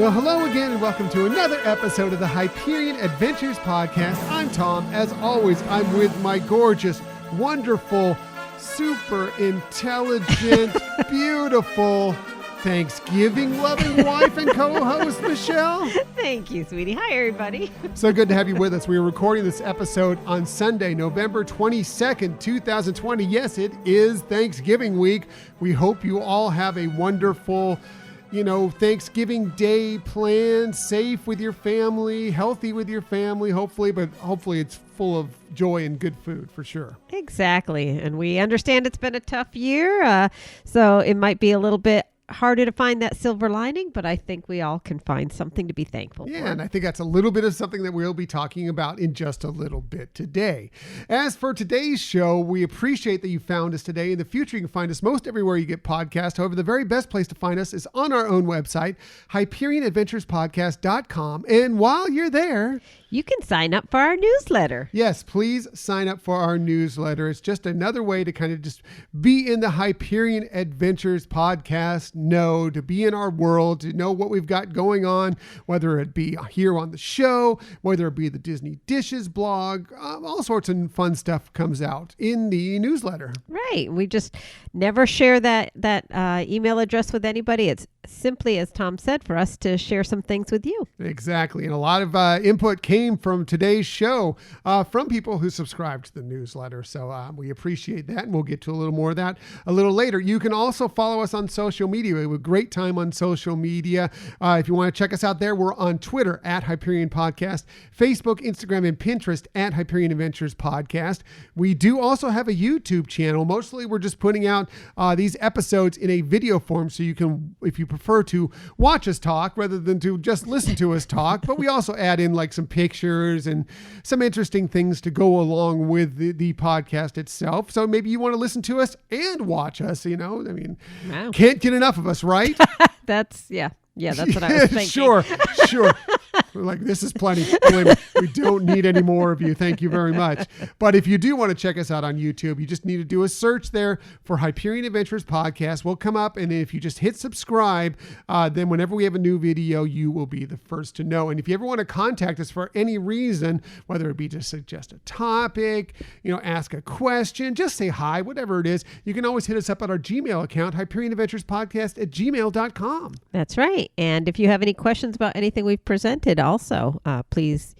Well, hello again and welcome to another episode of the Hyperion Adventures podcast. I'm Tom. As always, I'm with my gorgeous, wonderful, super intelligent, beautiful, Thanksgiving-loving wife and co-host, Michelle. Thank you, sweetie. Hi, everybody. So good to have you with us. We are recording this episode on Sunday, November 22nd, 2020. Yes, it is Thanksgiving week. We hope you all have a wonderful Thanksgiving Day planned, safe with your family, healthy with your family, hopefully it's full of joy and good food for sure. Exactly. And we understand it's been a tough year, so it might be a little bit harder to find that silver lining, but I think we all can find something to be thankful for. Yeah, and I think that's a little bit of something that we'll be talking about in just a little bit today. As for today's show, we appreciate that you found us today. In the future, you can find us most everywhere you get podcasts. However, the very best place to find us is on our own website, HyperionAdventurespodcast.com. And while you're there, you can sign up for our newsletter. Yes, please sign up for our newsletter. It's just another way to kind of just be in the Hyperion Adventures podcast, to be in our world, to know what we've got going on, whether it be here on the show, whether it be the Disney Dishes blog, all sorts of fun stuff comes out in the newsletter. Right. We just never share that email address with anybody. It's simply, as Tom said, for us to share some things with you. Exactly. And a lot of input came from today's show from people who subscribe to the newsletter. So we appreciate that. And we'll get to a little more of that a little later. You can also follow us on social media. We have a great time on social media. If you want to check us out there, we're on Twitter at Hyperion Podcast, Facebook, Instagram, and Pinterest at Hyperion Adventures Podcast. We do also have a YouTube channel. Mostly we're just putting out these episodes in a video form so you can, if you prefer to watch us talk rather than to just listen to us talk, but we also add in like some pictures and some interesting things to go along with the podcast itself. So maybe you want to listen to us and watch us, wow. Can't get enough of us, right? That's what I was thinking. Sure. We're like, this is plenty. We don't need any more of you. Thank you very much. But if you do want to check us out on YouTube, you just need to do a search there for Hyperion Adventures Podcast. We'll come up, and if you just hit subscribe, then whenever we have a new video, you will be the first to know. And if you ever want to contact us for any reason, whether it be to suggest a topic, ask a question, just say hi, whatever it is, you can always hit us up at our Gmail account, HyperionAdventuresPodcast@gmail.com. That's right. And if you have any questions about anything we've presented also, please,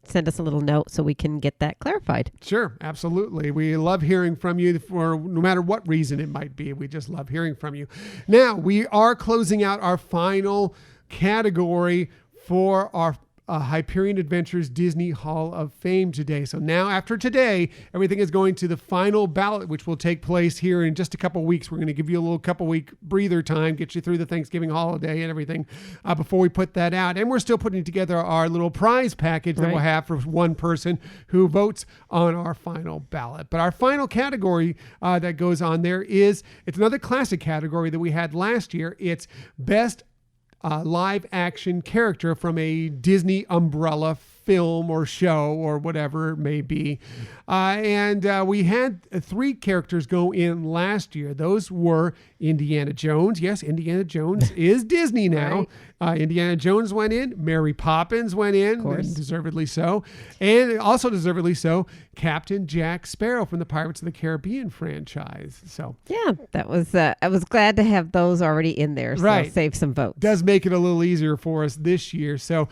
send us a little note so we can get that clarified. Sure, absolutely. We love hearing from you for no matter what reason it might be. We just love hearing from you. Now, we are closing out our final category for our Hyperion Adventures Disney Hall of Fame today. So now after today, everything is going to the final ballot, which will take place here in just a couple weeks. We're going to give you a little couple week breather time, get you through the Thanksgiving holiday and everything before we put that out. And we're still putting together our little prize package that we'll have for one person who votes on our final ballot. But our final category that goes on there it's another classic category that we had last year. It's Best live action character from a Disney umbrella film or show or whatever it may be. And we had 3 characters go in last year. Those were Indiana Jones. Yes, Indiana Jones is Disney now. Right. Indiana Jones went in. Mary Poppins went in, and deservedly so. And also deservedly so, Captain Jack Sparrow from the Pirates of the Caribbean franchise. So yeah, that was. I was glad to have those already in there. So save some votes. Does make it a little easier for us this year. So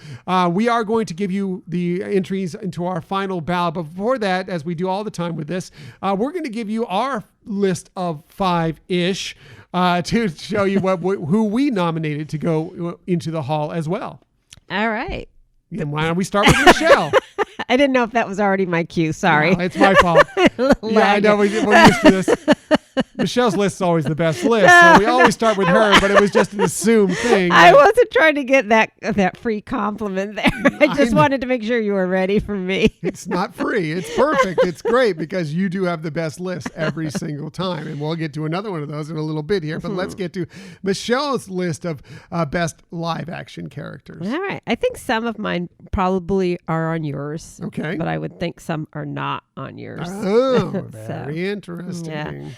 we are going to give you the entries into our final ballot. But before that, as we do all the time with this, we're going to give you our list of 5-ish to show you who we nominated to go into the hall as well. All right. And why don't we start with Michelle? I didn't know if that was already my cue. Sorry. No, it's my fault. Yeah, I know. We're used to this. Michelle's list is always the best list, so we always start with her, but it was just an assumed thing. I wasn't trying to get that free compliment there. I just wanted to make sure you were ready for me. It's not free. It's perfect. It's great because you do have the best list every single time, and we'll get to another one of those in a little bit here, but let's get to Michelle's list of best live action characters. All right. I think some of mine probably are on yours. Okay. But I would think some are not on yours. Oh, very interesting. Yeah.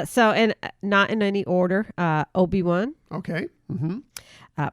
So, and not in any order, Obi-Wan, Okay. Mm-hmm.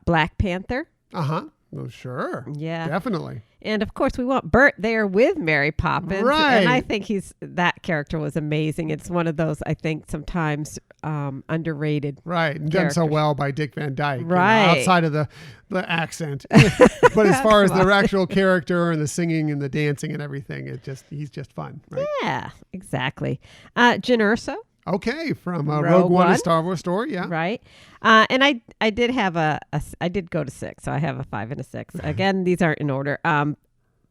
Black Panther. Uh-huh. Well, sure. Yeah. Definitely. And of course, we want Bert there with Mary Poppins. Right. And I think that character was amazing. It's one of those, I think, sometimes underrated. Right. And done so well by Dick Van Dyke. Right. Outside of the accent. But as far as the actual character and the singing and the dancing and everything, he's just fun. Right? Yeah, exactly. Jyn Erso. Okay. From Rogue One, a Star Wars story. Yeah. Right. And I did have I did go to 6, so I have a 5 and a 6. Again, these aren't in order.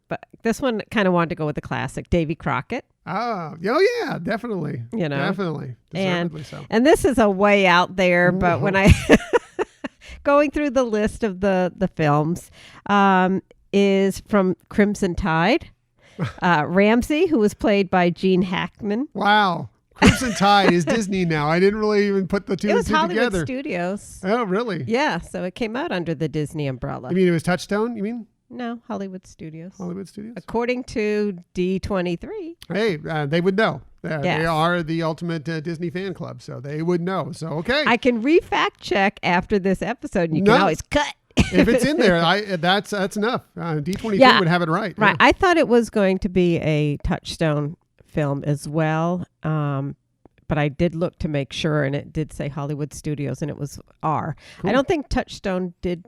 But this one kind of wanted to go with the classic, Davy Crockett. Oh yeah, definitely. Definitely. Deservedly so. And this is a way out there, but when I going through the list of the films, is from Crimson Tide. Ramsey, who was played by Gene Hackman. Wow. Crimson Tide is Disney now. I didn't really even put the two It was and two Hollywood together. Studios. Oh, really? Yeah, so it came out under the Disney umbrella. You mean it was Touchstone? You mean? No, Hollywood Studios. Hollywood Studios? According to D23. Hey, they would know. Yes. They are the ultimate Disney fan club, so they would know. So, okay. I can re-fact check after this episode, and you can always cut. If it's in there, that's enough. D23 would have it right. Right. Yeah. I thought it was going to be a Touchstone film as well, but I did look to make sure, and it did say Hollywood Studios, and it was R. Cool. I don't think Touchstone did.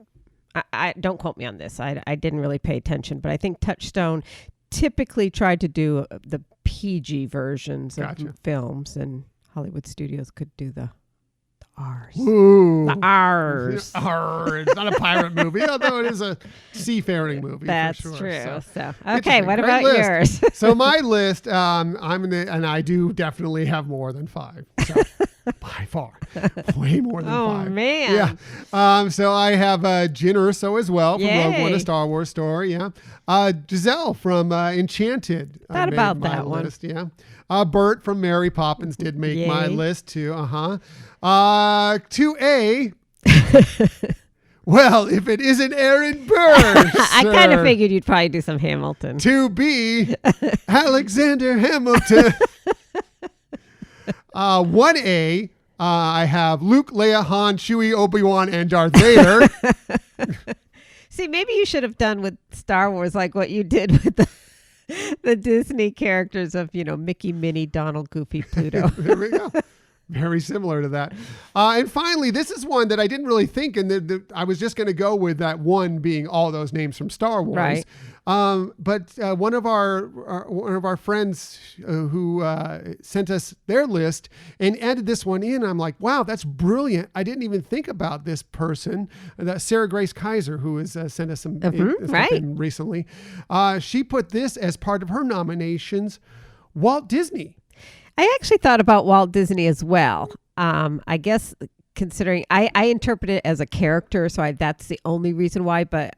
I don't quote me on this. I didn't really pay attention, but I think Touchstone typically tried to do the PG versions of films, and Hollywood Studios could do the R's. Ooh. The R's. It's not a pirate movie, although it is a seafaring movie. That's for sure. true. So okay, interesting. what Great about list. yours? So my list, and I do definitely have more than 5. So by far, way more than 5. Oh man. Yeah. So I have Jyn Erso as well from Rogue One, a Yay. Star Wars story. Yeah. Giselle from Enchanted. Thought made about my that one. list, yeah. Bert from Mary Poppins did make my Yay. list too. 2A. Well, if it isn't Aaron Burr, I kind of sir. figured you'd probably do some Hamilton. 2B, Alexander Hamilton. 1A, I have Luke, Leia, Han, Chewie, Obi-Wan, and Darth Vader. See, maybe you should have done with Star Wars like what you did with the Disney characters of, Mickey, Minnie, Donald, Goofy, Pluto. There we go. Very similar to that. And finally, this is one that I didn't really think, and I was just going to go with that one being all those names from Star Wars. Right. But one of our friends who sent us their list and added this one in, I'm like, wow, that's brilliant. I didn't even think about this person. That Sarah Grace Kaiser, who has sent us some stuff in recently. She put this as part of her nominations, Walt Disney. I actually thought about Walt Disney as well. I guess considering I interpret it as a character, so that's the only reason why. But,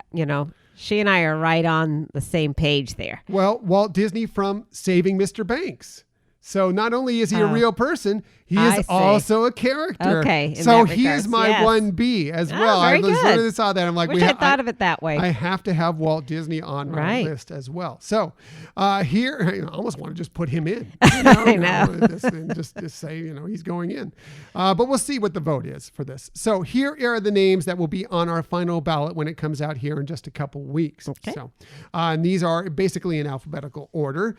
she and I are right on the same page there. Well, Walt Disney from Saving Mr. Banks. So not only is he a real person, he is also a character. Okay. So he is my 1B as well. Very As soon good. as I saw that, I'm like, Wish I thought of it that way. I have to have Walt Disney on my list as well. So here, I almost want to just put him in. I know. And just say, he's going in. But we'll see what the vote is for this. So here are the names that will be on our final ballot when it comes out here in just a couple weeks. Okay. So, and these are basically in alphabetical order.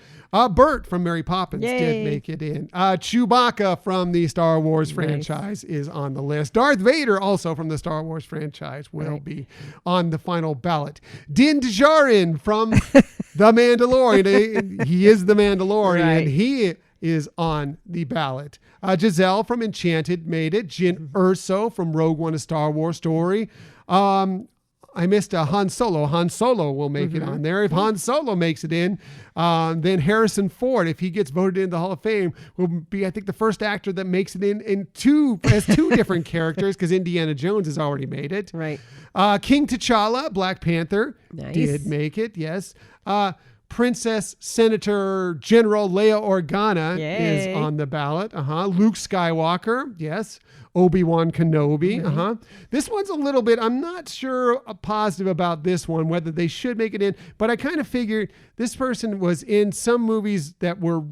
Bert from Mary Poppins did make it in. Chewbacca from the Star Wars franchise is on the list. Darth Vader, also from the Star Wars franchise, will be on the final ballot. Din Djarin from The Mandalorian. He is the Mandalorian. Right. He is on the ballot. Giselle from Enchanted made it. Jyn Erso from Rogue One, a Star Wars story. I missed Han Solo. Han Solo will make it on there. If Han Solo makes it in, then Harrison Ford, if he gets voted into the Hall of Fame, will be, I think, the first actor that makes it in two different characters, because Indiana Jones has already made it. Right. King T'Challa, Black Panther, did make it, yes. Princess Senator General Leia Organa is on the ballot. Luke Skywalker, yes. Obi-Wan Kenobi. This one's a little bit, I'm not sure positive about this one, whether they should make it in, but I kind of figured this person was in some movies that were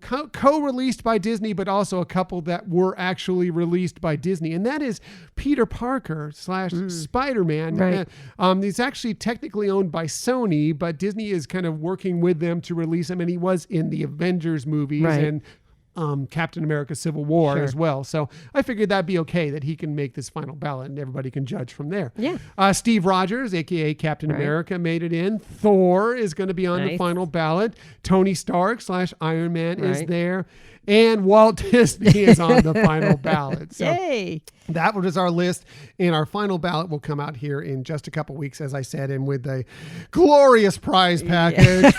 co-released by Disney, but also a couple that were actually released by Disney. And that is Peter Parker / Spider-Man. Right. He's actually technically owned by Sony, but Disney is kind of working with them to release him. And he was in the Avengers movies and Captain America Civil War as well. So I figured that'd be okay that he can make this final ballot and everybody can judge from there. Yeah. Steve Rogers, aka Captain America, made it in. Thor is going to be on the final ballot. Tony Stark / Iron Man is there. And Walt Disney is on the final ballot. So yay! That was our list, and our final ballot will come out here in just a couple weeks, as I said, and with a glorious prize package.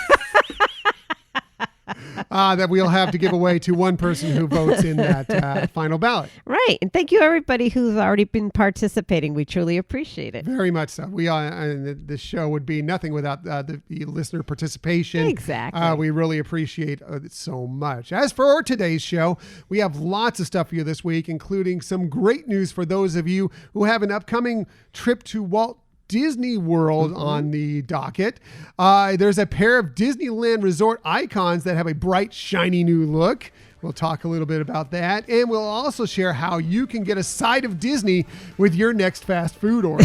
That we'll have to give away to one person who votes in that final ballot. Right. And thank you, everybody who's already been participating. We truly appreciate it. Very much so. And the show would be nothing without the listener participation. Exactly. We really appreciate it so much. As for today's show, we have lots of stuff for you this week, including some great news for those of you who have an upcoming trip to Walt Disney World on the docket. There's a pair of Disneyland Resort icons that have a bright, shiny new look. We'll talk a little bit about that. And we'll also share how you can get a side of Disney with your next fast food order.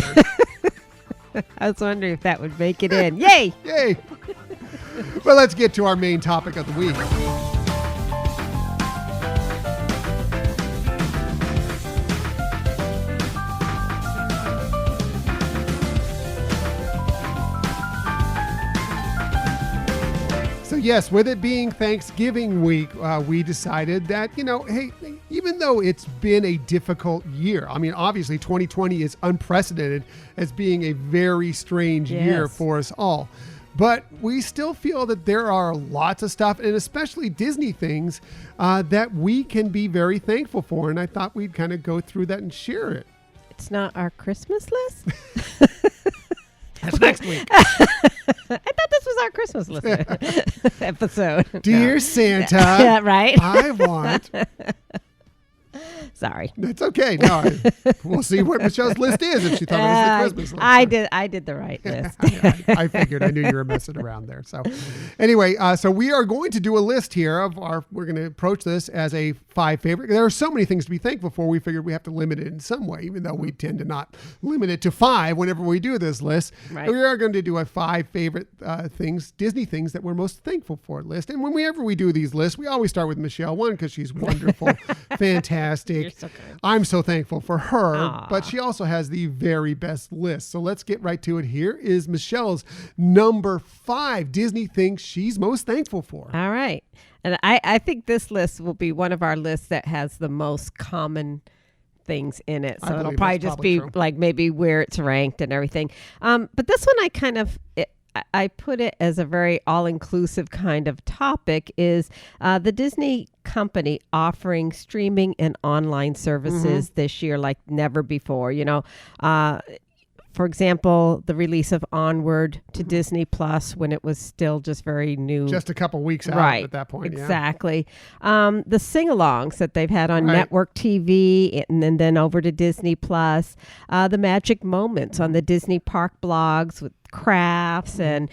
I was wondering if that would make it in. Yay! Yay! Well, let's get to our main topic of the week. Yes, with it being Thanksgiving week, we decided that, hey, even though it's been a difficult year, I mean, obviously 2020 is unprecedented as being a very strange year for us all. But we still feel that there are lots of stuff, and especially Disney things, that we can be very thankful for. And I thought we'd kind of go through that and share it. It's not our Christmas list? That's next week. I thought this was our Christmas list episode. Dear Santa, yeah, right? I want... Sorry. It's okay. No, we'll see what Michelle's list is if she thought it was the Christmas list. I did the right list. I figured. I knew you were messing around there. So anyway, so we are going to do a list here of we're going to approach this as a 5 favorite. There are so many things to be thankful for. We figured we have to limit it in some way, even though we tend to not limit it to 5 whenever we do this list. Right. We are going to do a 5 favorite things, Disney things that we're most thankful for list. And whenever we do these lists, we always start with Michelle. One, because she's wonderful, fantastic. You're so good. I'm so thankful for her, but she also has the very best list. So let's get right to it. Here is Michelle's number 5 Disney things she's most thankful for. All right. And I think this list will be one of our lists that has the most common things in it. So it'll probably just be true. Like maybe where it's ranked and everything. But this one I put it as a very all-inclusive kind of topic is the Disney company offering streaming and online services this year like never before. For example, the release of Onward to Disney Plus when it was still just very new. Just a couple weeks out at that point. Exactly. The sing-alongs that they've had on network TV and then over to Disney Plus. The magic moments on the Disney Park blogs with crafts and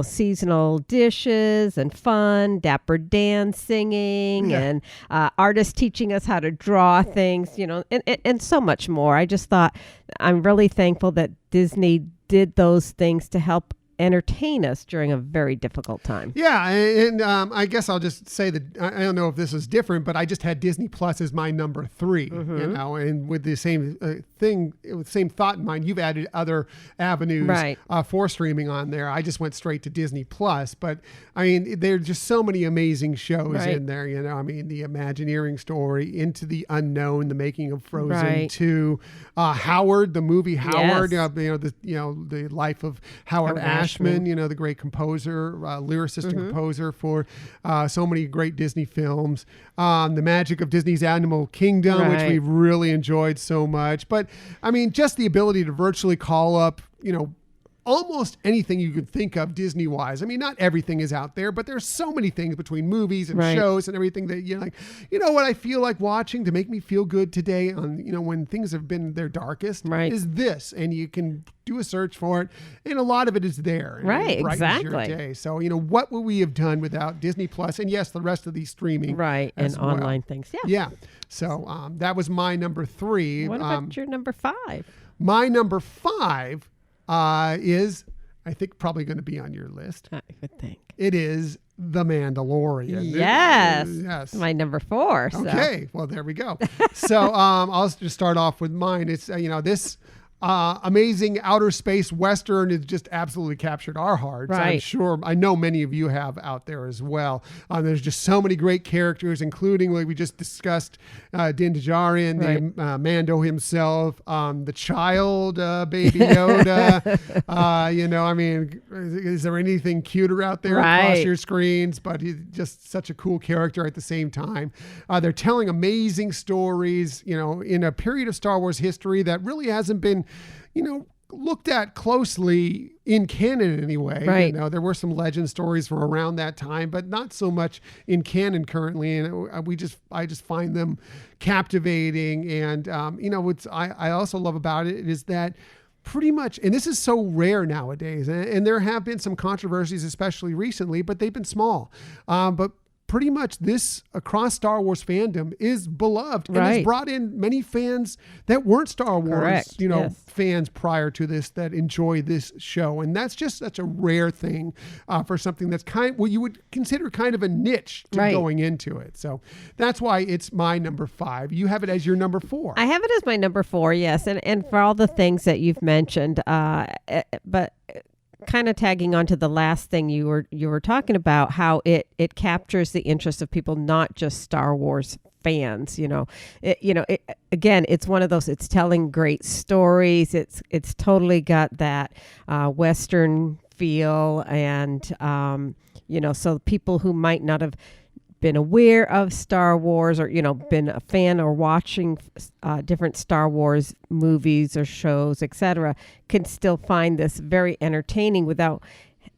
seasonal dishes and fun, Dapper Dan singing and artists teaching us how to draw things, and so much more. I just thought I'm really thankful that Disney did those things to help entertain us during a very difficult time. Yeah, and I guess I'll just say that I don't know if this is different, but I just had Disney Plus as my number 3, and with the same thing, with the same thought in mind, you've added other avenues for streaming on there. I just went straight to Disney Plus, but I mean, there are just so many amazing shows in there. I mean, the Imagineering story, Into the Unknown, the making of Frozen 2, Howard, the movie Howard, the life of Howard Ashman, the great composer, lyricist and composer for so many great Disney films. The Magic of Disney's Animal Kingdom, which we really enjoyed so much. But I mean, just the ability to virtually call up, almost anything you could think of Disney-wise. I mean, not everything is out there, but there's so many things between movies and shows and everything that you're like, you know what I feel like watching to make me feel good today on, you know, when things have been their darkest is this. And you can do a search for it, and a lot of it is there. And it brightens your day. So, you know, what would we have done without Disney Plus? And yes, the rest of these streaming. And online things. Yeah. So that was my number 3. What about your number 5? My number 5 is, I think, probably going to be on your list. I would think. It is The Mandalorian. Yes. My number 4. So. Okay. Well, there we go. So I'll just start off with mine. It's, you know, this amazing outer space Western has just absolutely captured our hearts. I'm sure, I know many of you have out there as well. There's just so many great characters, including, like we just discussed, Din Djarin, the Mando himself, the child, Baby Yoda. You know, I mean, is there anything cuter out there across your screens? But he's just such a cool character at the same time. They're telling amazing stories, you know, in a period of Star Wars history that really hasn't been, you know, looked at closely in canon anyway. You know, there were some legend stories from around that time, but not so much in canon currently. And I just find them captivating. And, you know, what's I also love about it is that pretty much, and this is so rare nowadays, and there have been some controversies, especially recently, but they've been small. But pretty much this across Star Wars fandom is beloved and has brought in many fans that weren't Star Wars, you know, fans prior to this that enjoy this show. And that's just such a rare thing for something that's you would consider kind of a niche to going into it. So that's why it's my number 5. You have it as your number 4. I have it as my number 4. Yes. And for all the things that you've mentioned, but kind of tagging on to the last thing you were talking about, how it captures the interest of people, not just Star Wars fans. Again, it's one of those, it's telling great stories. It's totally got that Western feel. And, you know, so people who might not have been aware of Star Wars, or, you know, been a fan or watching different Star Wars movies or shows, etc., can still find this very entertaining without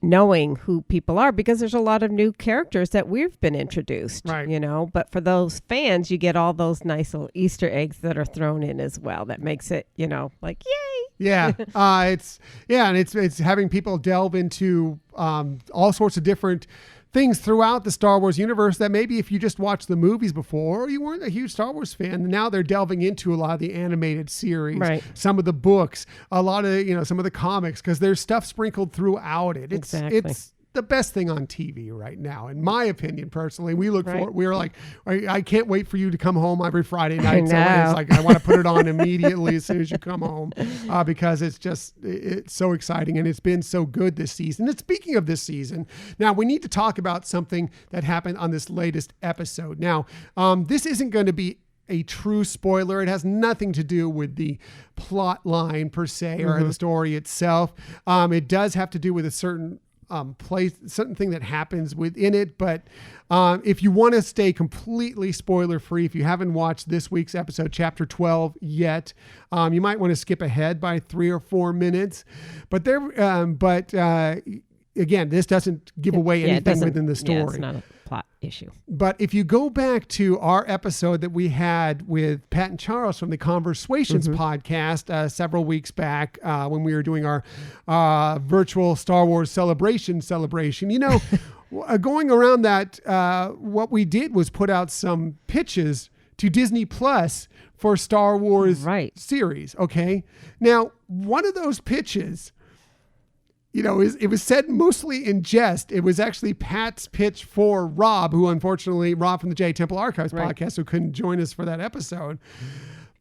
knowing who people are, because there's a lot of new characters that we've been introduced, you know, but for those fans, you get all those nice little Easter eggs that are thrown in as well. That makes it, you know, like, yay. And it's having people delve into all sorts of different things throughout the Star Wars universe that maybe if you just watched the movies before, or you weren't a huge Star Wars fan, now they're delving into a lot of the animated series, some of the books, a lot of, you know, some of the comics, because there's stuff sprinkled throughout it. It's the best thing on TV right now, in my opinion, personally. We look for it. We're like, I can't wait for you to come home every Friday night. So it's like, I want to put it on immediately as soon as you come home, because it's so exciting and it's been so good this season. And speaking of this season, now we need to talk about something that happened on this latest episode. Now, this isn't going to be a true spoiler. It has nothing to do with the plot line per se or the story itself. It does have to do with a certain certain thing that happens within it. But if you want to stay completely spoiler free, if you haven't watched this week's episode, chapter 12 yet, you might want to skip ahead by 3 or 4 minutes. But again, this doesn't give away anything within the story. Yeah, it's not a plot issue. But if you go back to our episode that we had with Pat and Charles from the Conversations podcast several weeks back, when we were doing our virtual Star Wars celebration, you know, going around that, what we did was put out some pitches to Disney Plus for Star Wars series. Okay. Now, one of those pitches, you know, it was said mostly in jest. It was actually Pat's pitch for Rob, who unfortunately, Rob from the J Temple Archives podcast, who couldn't join us for that episode.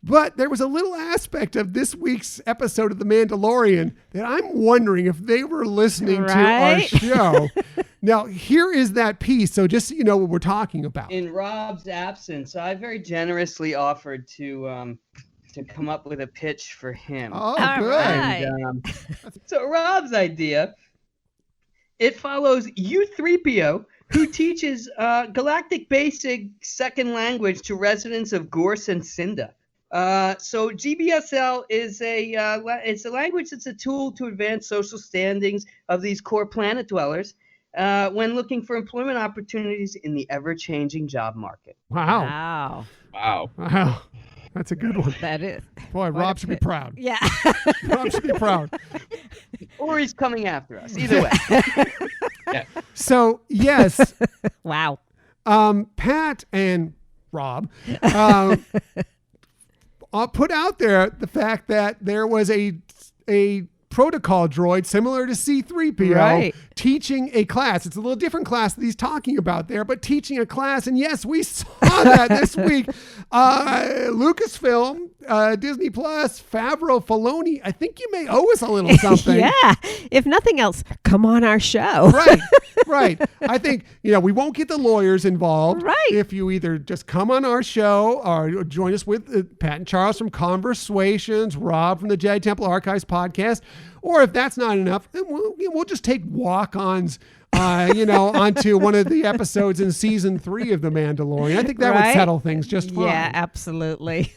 But there was a little aspect of this week's episode of The Mandalorian that I'm wondering if they were listening to our show. Now, here is that piece. So just so you know what we're talking about. In Rob's absence, I very generously offered to come up with a pitch for him. Oh, good. And, so Rob's idea, it follows U-3PO, who teaches galactic basic second language to residents of Gorse and Cinda. So GBSL is it's a language that's a tool to advance social standings of these core planet dwellers when looking for employment opportunities in the ever-changing job market. Wow. That's a good one. That is. Boy, Rob should be proud. Yeah. Rob should be proud. Or he's coming after us. Either way. Yeah. So, yes. Wow. Pat and Rob put out there the fact that there was a protocol droid similar to C-3PO teaching a class. It's a little different class that he's talking about there, but teaching a class. And yes, we saw that this week. Lucasfilm, Disney Plus, Favreau, Filoni, I think you may owe us a little something. Yeah. If nothing else, come on our show. Right. I think, we won't get the lawyers involved. Right. If you either just come on our show or join us with Pat and Charles from Conversations, Rob from the Jedi Temple Archives podcast, or if that's not enough, then we'll just take walk-ons, onto one of the episodes in season 3 of The Mandalorian. I think that would settle things just fine. Yeah, absolutely.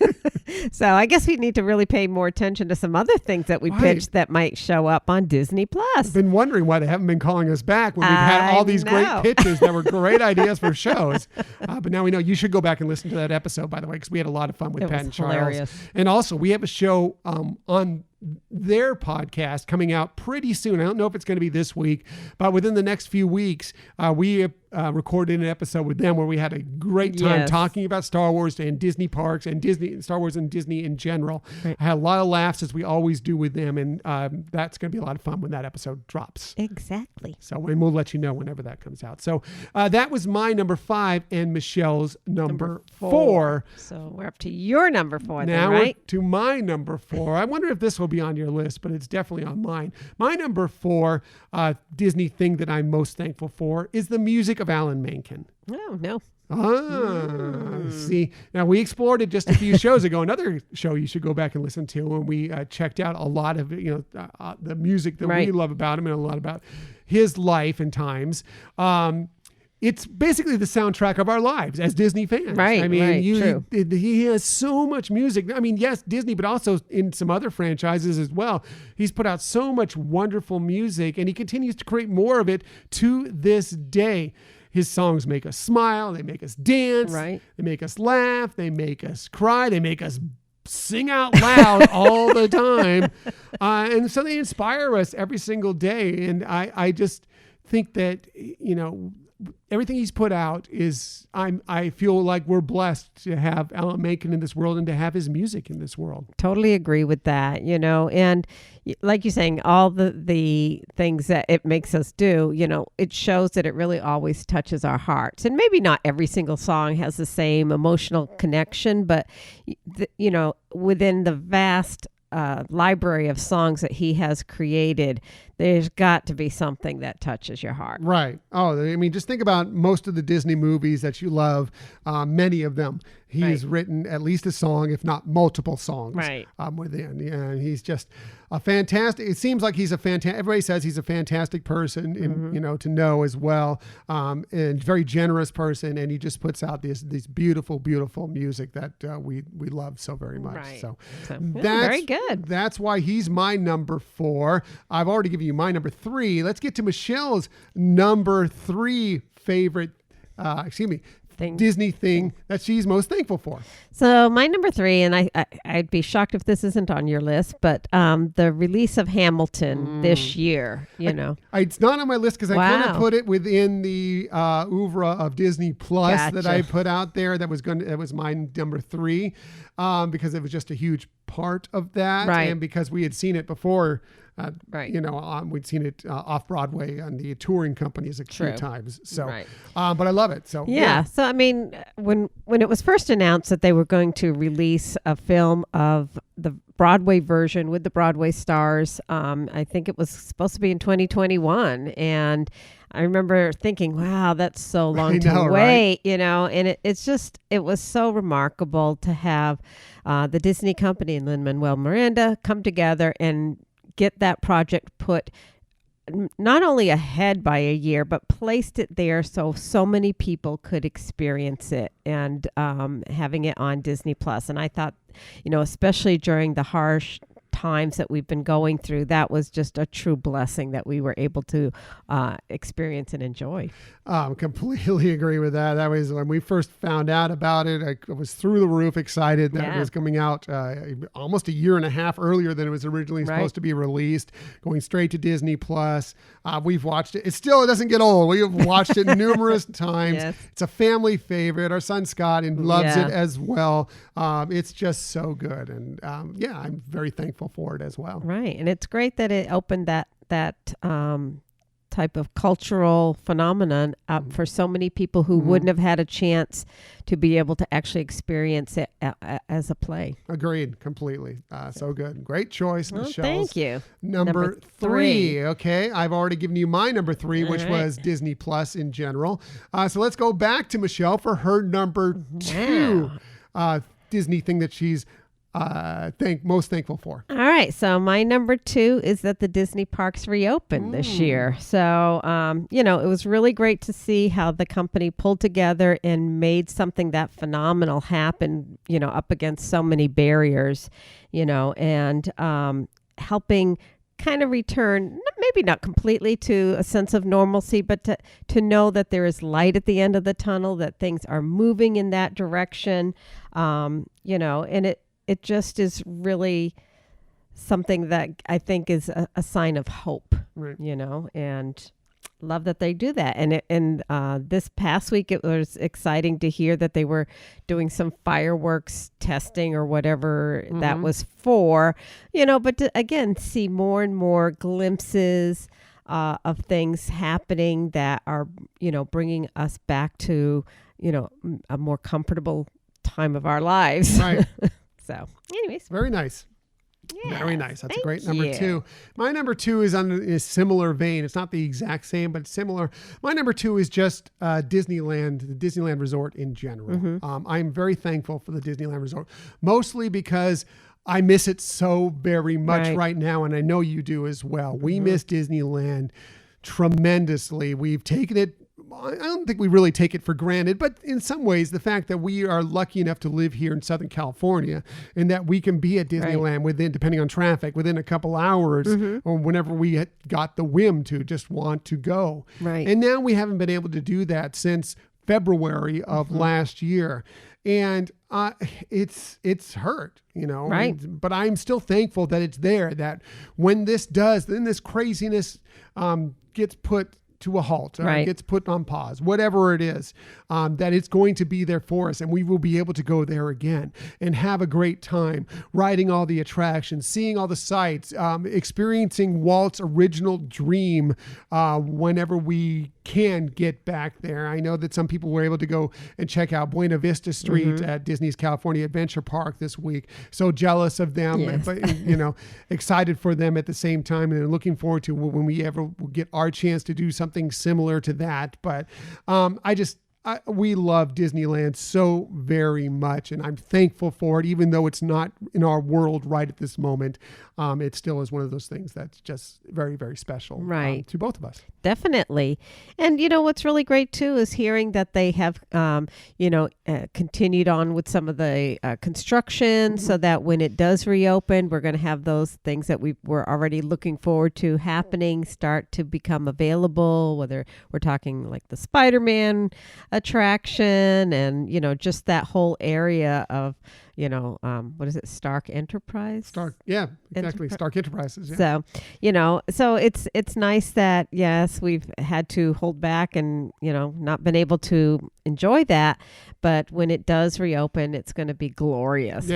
So I guess we need to really pay more attention to some other things that we pitched that might show up on Disney Plus. I've been wondering why they haven't been calling us back when we've had all these great pitches that were great ideas for shows. But now we know. You should go back and listen to that episode, by the way, because we had a lot of fun with Pat and Charles. Hilarious. And also, we have a show on their podcast coming out pretty soon. I don't know if it's going to be this week, but within the next few weeks, we recorded an episode with them where we had a great time talking about Star Wars and Disney parks and Star Wars and Disney in general. Right. I had a lot of laughs, as we always do with them, and that's going to be a lot of fun when that episode drops. Exactly. So, and we'll let you know whenever that comes out. So that was my number 5 and Michelle's number 4. So we're up to your number 4 now, then, right? We're to my number 4. I wonder if this will be on your list, but it's definitely on mine. My number 4 Disney thing that I'm most thankful for is the music of Alan Menken. Oh, no. See, now we explored it just a few shows ago. Another show you should go back and listen to, when we checked out a lot of the music that we love about him and a lot about his life and times. It's basically the soundtrack of our lives as Disney fans. Right. I mean, true. He has so much music. I mean, yes, Disney, but also in some other franchises as well. He's put out so much wonderful music, and he continues to create more of it to this day. His songs make us smile. They make us dance. Right. They make us laugh. They make us cry. They make us sing out loud all the time. And so they inspire us every single day. And I just think that, everything he's put out is, I feel like we're blessed to have Alan Menken in this world and to have his music in this world. Totally agree with that, and like you're saying, all the things that it makes us do, it shows that it really always touches our hearts. And maybe not every single song has the same emotional connection, but, within the vast library of songs that he has created, there's got to be something that touches your heart. Right. Oh, I mean, just think about most of the Disney movies that you love. Many of them, he's written at least a song, if not multiple songs. Right. Within. Yeah, he's just a fantastic. It seems like he's a fantastic. Everybody says he's a fantastic person, to know as well, and very generous person. And he just puts out this beautiful, beautiful music that we love so very much. Right. So that's very good. That's why he's my number 4. I've already given you my number 3. Let's get to Michelle's number 3 favorite, Disney thing that she's most thankful for. So my number 3, and I'd be shocked if this isn't on your list, but the release of Hamilton this year, It's not on my list because I kind of put it within the oeuvre of Disney Plus that I put out there. That was my number 3 because it was just a huge part of that. Right. And because we had seen it before. We'd seen it off Broadway on the touring companies a few times. So, but I love it. So yeah. So I mean, when it was first announced that they were going to release a film of the Broadway version with the Broadway stars, I think it was supposed to be in 2021, and I remember thinking, wow, that's so long to wait, and it was so remarkable to have the Disney company and Lin-Manuel Miranda come together and get that project put not only ahead by a year, but placed it there so many people could experience it, and having it on Disney Plus. And I thought, especially during the harsh times that we've been going through, that was just a true blessing that we were able to experience and enjoy. Completely agree with that. That was when we first found out about it. I was through the roof excited that it was coming out almost a year and a half earlier than it was originally supposed to be released, going straight to Disney Plus. We've watched it. It doesn't get old. We have watched it numerous times. Yes. It's a family favorite. Our son Scott loves it as well. It's just so good. And I'm very thankful for it as well. Right. And it's great that it opened that type of cultural phenomenon up for so many people who wouldn't have had a chance to be able to actually experience it as a play. Agreed. Completely. So good. Great choice, Michelle. Thank you. Number three. Okay. I've already given you my number three, which was Disney Plus in general. So let's go back to Michelle for her number two Disney thing that she's most thankful for. All right. So my number two is that the Disney parks reopened this year. So, it was really great to see how the company pulled together and made something that phenomenal happen, up against so many barriers, and helping kind of return, maybe not completely to a sense of normalcy, but to know that there is light at the end of the tunnel, that things are moving in that direction, and it just is really something that I think is a sign of hope, and love that they do that. And this past week, it was exciting to hear that they were doing some fireworks testing or whatever that was for, but to, again, see more and more glimpses of things happening that are, bringing us back to, a more comfortable time of our lives. Right. So, anyways. Very nice. Yeah, very nice. That's a great number two. My number two is on a similar vein. It's not the exact same, but similar. My number two is just Disneyland, the Disneyland Resort in general. I'm very thankful for the Disneyland Resort, mostly because I miss it so very much right now, and I know you do as well. We miss Disneyland tremendously. We've taken it. I don't think we really take it for granted, but in some ways, the fact that we are lucky enough to live here in Southern California and that we can be at Disneyland within, depending on traffic, within a couple hours or whenever we got the whim to just want to go. Right. And now we haven't been able to do that since February of last year. And it's hurt, Right. But I'm still thankful that it's there, that when this craziness gets put to a halt, gets put on pause, whatever it is, that it's going to be there for us, and we will be able to go there again and have a great time riding all the attractions, seeing all the sights, experiencing Walt's original dream whenever we can get back there. I know that some people were able to go and check out Buena Vista Street at Disney's California Adventure Park this week. So jealous of them, but excited for them at the same time, and looking forward to when we ever get our chance to do something similar to that. But we love Disneyland so very much, and I'm thankful for it, even though it's not in our world right at this moment. It still is one of those things that's just very, very special to both of us. Definitely. And, what's really great, too, is hearing that they have, continued on with some of the construction so that when it does reopen, we're going to have those things that we were already looking forward to happening start to become available, whether we're talking like the Spider-Man attraction and, just that whole area of, what is it? Stark Enterprise? Stark Enterprises. Yeah. So it's nice that, yes, we've had to hold back and, not been able to enjoy that. But when it does reopen, it's going to be glorious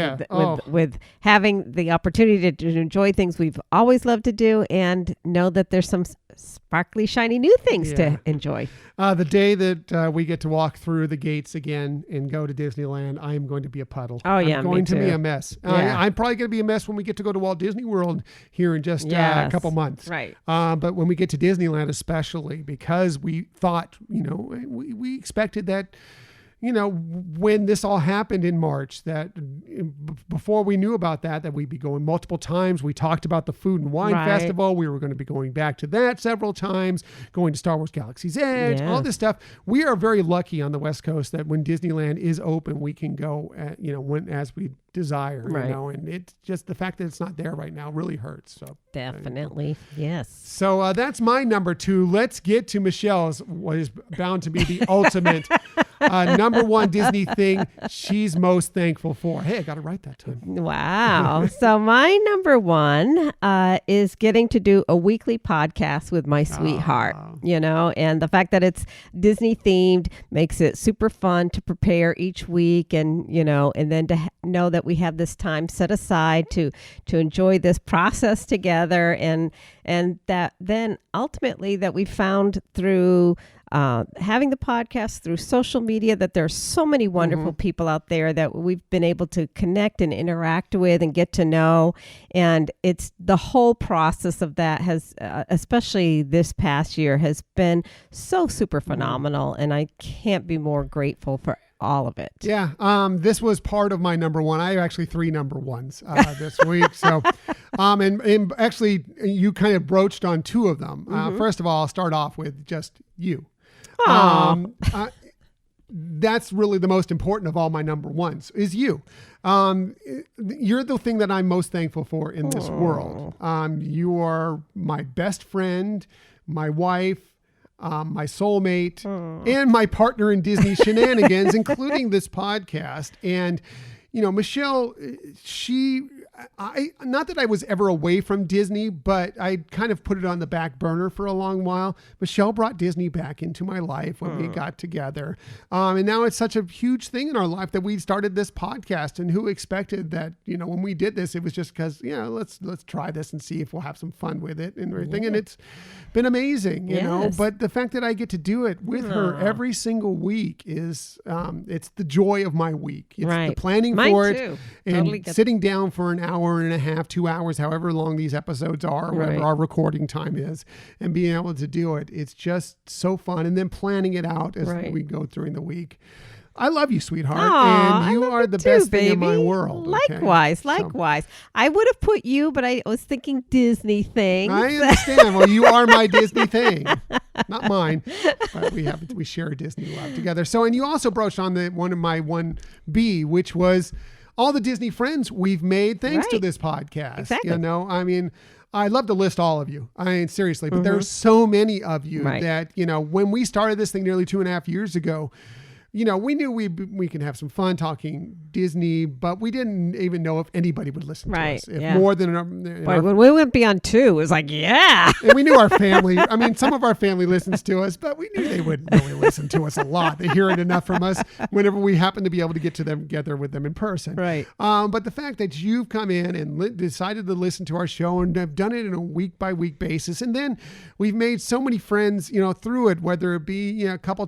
with having the opportunity to enjoy things we've always loved to do and know that there's some sparkly, shiny new things to enjoy. The day that we get to walk through the gates again and go to Disneyland, I am going to be a puddle. Oh, yeah, I'm going to be a mess. I'm probably going to be a mess when we get to go to Walt Disney World here in just a couple months. Right. But when we get to Disneyland, especially, because we thought, we expected that, when this all happened in March, that before we knew about that we'd be going multiple times. We talked about the Food and Wine Festival. We were going to be going back to that several times, going to Star Wars Galaxy's Edge, all this stuff. We are very lucky on the West Coast that when Disneyland is open, we can go as we desire, and it's just the fact that it's not there right now really hurts. So definitely. Yes. So that's my number 2. Let's get to Michelle's, what is bound to be the ultimate number 1 Disney thing she's most thankful for. Hey, I got it right that time. Wow. So my number 1 is getting to do a weekly podcast with my sweetheart, and the fact that it's Disney themed makes it super fun to prepare each week, and then to know that we have this time set aside to enjoy this process together, and that then ultimately that we found through having the podcast, through social media, that there's so many wonderful people out there that we've been able to connect and interact with and get to know. And it's the whole process of that has, especially this past year, has been so super phenomenal. And I can't be more grateful for all of it. Yeah. This was part of my number 1. I have actually 3 number 1s this week. So, and actually you kind of broached on 2 of them. First of all, I'll start off with just you. That's really the most important of all my number 1s is you. You're the thing that I'm most thankful for in this world. You are my best friend, my wife, my soulmate, and my partner in Disney shenanigans, including this podcast. And, Michelle, not that I was ever away from Disney, but I kind of put it on the back burner for a long while. Michelle brought Disney back into my life when we got together. And now it's such a huge thing in our life that we started this podcast. And who expected that, when we did this, it was just because, let's try this and see if we'll have some fun with it and everything. Yeah. And it's been amazing, you know, but the fact that I get to do it with her every single week is, it's the joy of my week. It's the planning for it and sitting down for an hour and a half, 2 hours, however long these episodes are, whatever our recording time is, and being able to do it. It's just so fun. And then planning it out as we go during the week. I love you, sweetheart. And you are the best thing in my world. Likewise. So, I would have put you, but I was thinking Disney thing. I understand. Well, you are my Disney thing. Not mine. But we share a Disney love together. So, and you also broached on one of my 1B, which was all the Disney friends we've made thanks to this podcast. Exactly. I'd love to list all of you. I mean, seriously, but there's so many of you that, when we started this thing nearly 2.5 years ago, we knew we can have some fun talking Disney, but we didn't even know if anybody would listen to us. More than when we went beyond 2, it was like, And we knew our family. I mean, some of our family listens to us, but we knew they wouldn't really listen to us a lot. They hear it enough from us whenever we happen to be able to get together with them in person. Right. But the fact that you've come in and decided to listen to our show and have done it on a week-by-week basis, and then we've made so many friends, through it, whether it be a couple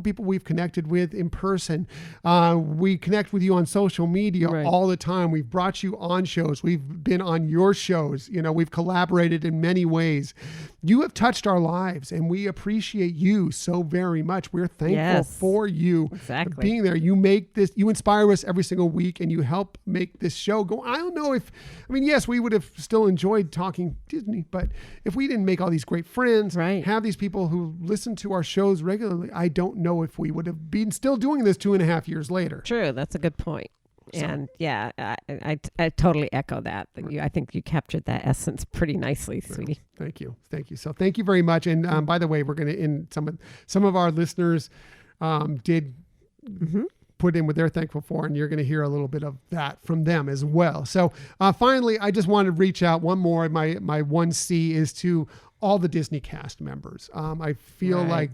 people we've connected with in person. We connect with you on social media all the time. We've brought you on shows. We've been on your shows. We've collaborated in many ways. You have touched our lives, and we appreciate you so very much. We're thankful for you for being there. You make this, you inspire us every single week, and you help make this show go. I don't know yes, we would have still enjoyed talking Disney, but if we didn't make all these great friends, have these people who listen to our shows regularly, I don't know if we would have been still doing this 2.5 years later. True. That's a good point. So. And I totally echo that. I think you captured that essence pretty nicely, sweetie. Thank you. So thank you very much. And by the way, we're going to end some of our listeners did put in what they're thankful for, and you're going to hear a little bit of that from them as well. So finally, I just want to reach out one more. My 1C is to all the Disney cast members. I feel like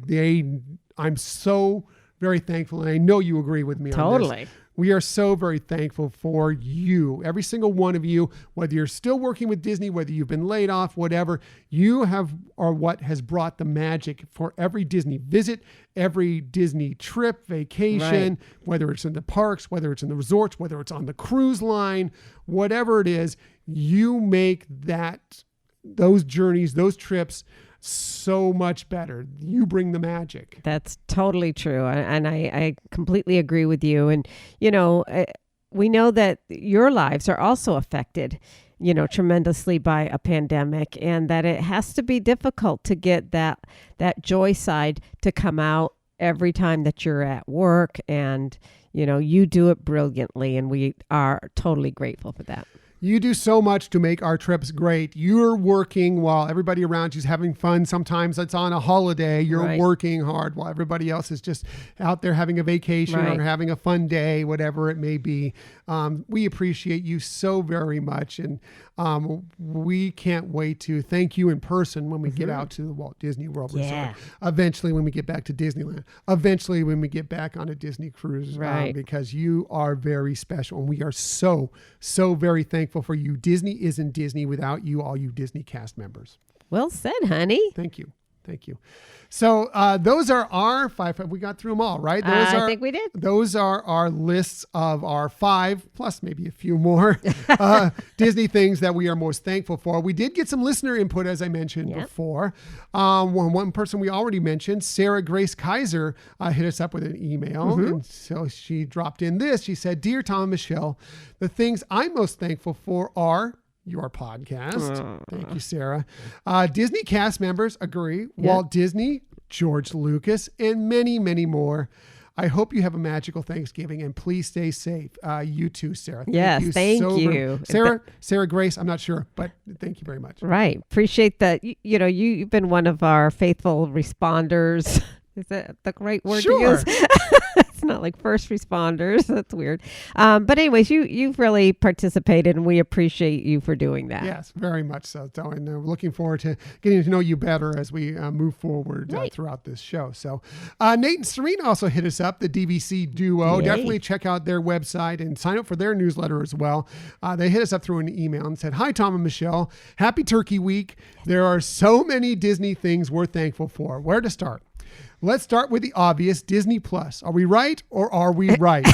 I'm so very thankful, and I know you agree with me on this. Totally. We are so very thankful for you, every single one of you, whether you're still working with Disney, whether you've been laid off, whatever, you are what has brought the magic for every Disney visit, every Disney trip, vacation, whether it's in the parks, whether it's in the resorts, whether it's on the cruise line, whatever it is, you make those journeys, those trips so much better. You bring the magic. That's totally true. And I completely agree with you. And, we know that your lives are also affected, tremendously by a pandemic, and that it has to be difficult to get that joy side to come out every time that you're at work. And, you do it brilliantly, and we are totally grateful for that. You do so much to make our trips great. You're working while everybody around you's having fun. Sometimes it's on a holiday. You're working hard while everybody else is just out there having a vacation or having a fun day, whatever it may be. We appreciate you so very much. And we can't wait to thank you in person when we get out to the Walt Disney World Resort. Eventually, when we get back to Disneyland. Eventually, when we get back on a Disney cruise. Because you are very special. And we are so, so very thankful for you. Disney isn't Disney without you, all you Disney cast members. Well said, honey. Thank you. Thank you. So those are our 5. We got through them all, right? I think we did. Those are our lists of our 5, plus maybe a few more Disney things that we are most thankful for. We did get some listener input, as I mentioned before. One person we already mentioned, Sarah Grace Kaiser, hit us up with an email. And so she dropped in this. She said, "Dear Tom and Michelle, the things I'm most thankful for are your podcast." Thank you, Sarah. Disney cast members agree. Walt Disney, George Lucas, and many, many more. I hope you have a magical Thanksgiving, and please stay safe. You too, Sarah. Thank you. Sarah Grace, I'm not sure, but thank you very much. Right. Appreciate that. You've been one of our faithful responders. Is that the right word to use? It's not like first responders. That's weird. But anyways, you've really participated, and we appreciate you for doing that. Yes, very much so. And we're looking forward to getting to know you better as we move forward throughout this show. So Nate and Serena also hit us up, the DVC duo. Definitely check out their website and sign up for their newsletter as well. They hit us up through an email and said, "Hi, Tom and Michelle. Happy Turkey Week. There are so many Disney things we're thankful for. Where to start? Let's start with the obvious, Disney Plus. Are we right or are we right?"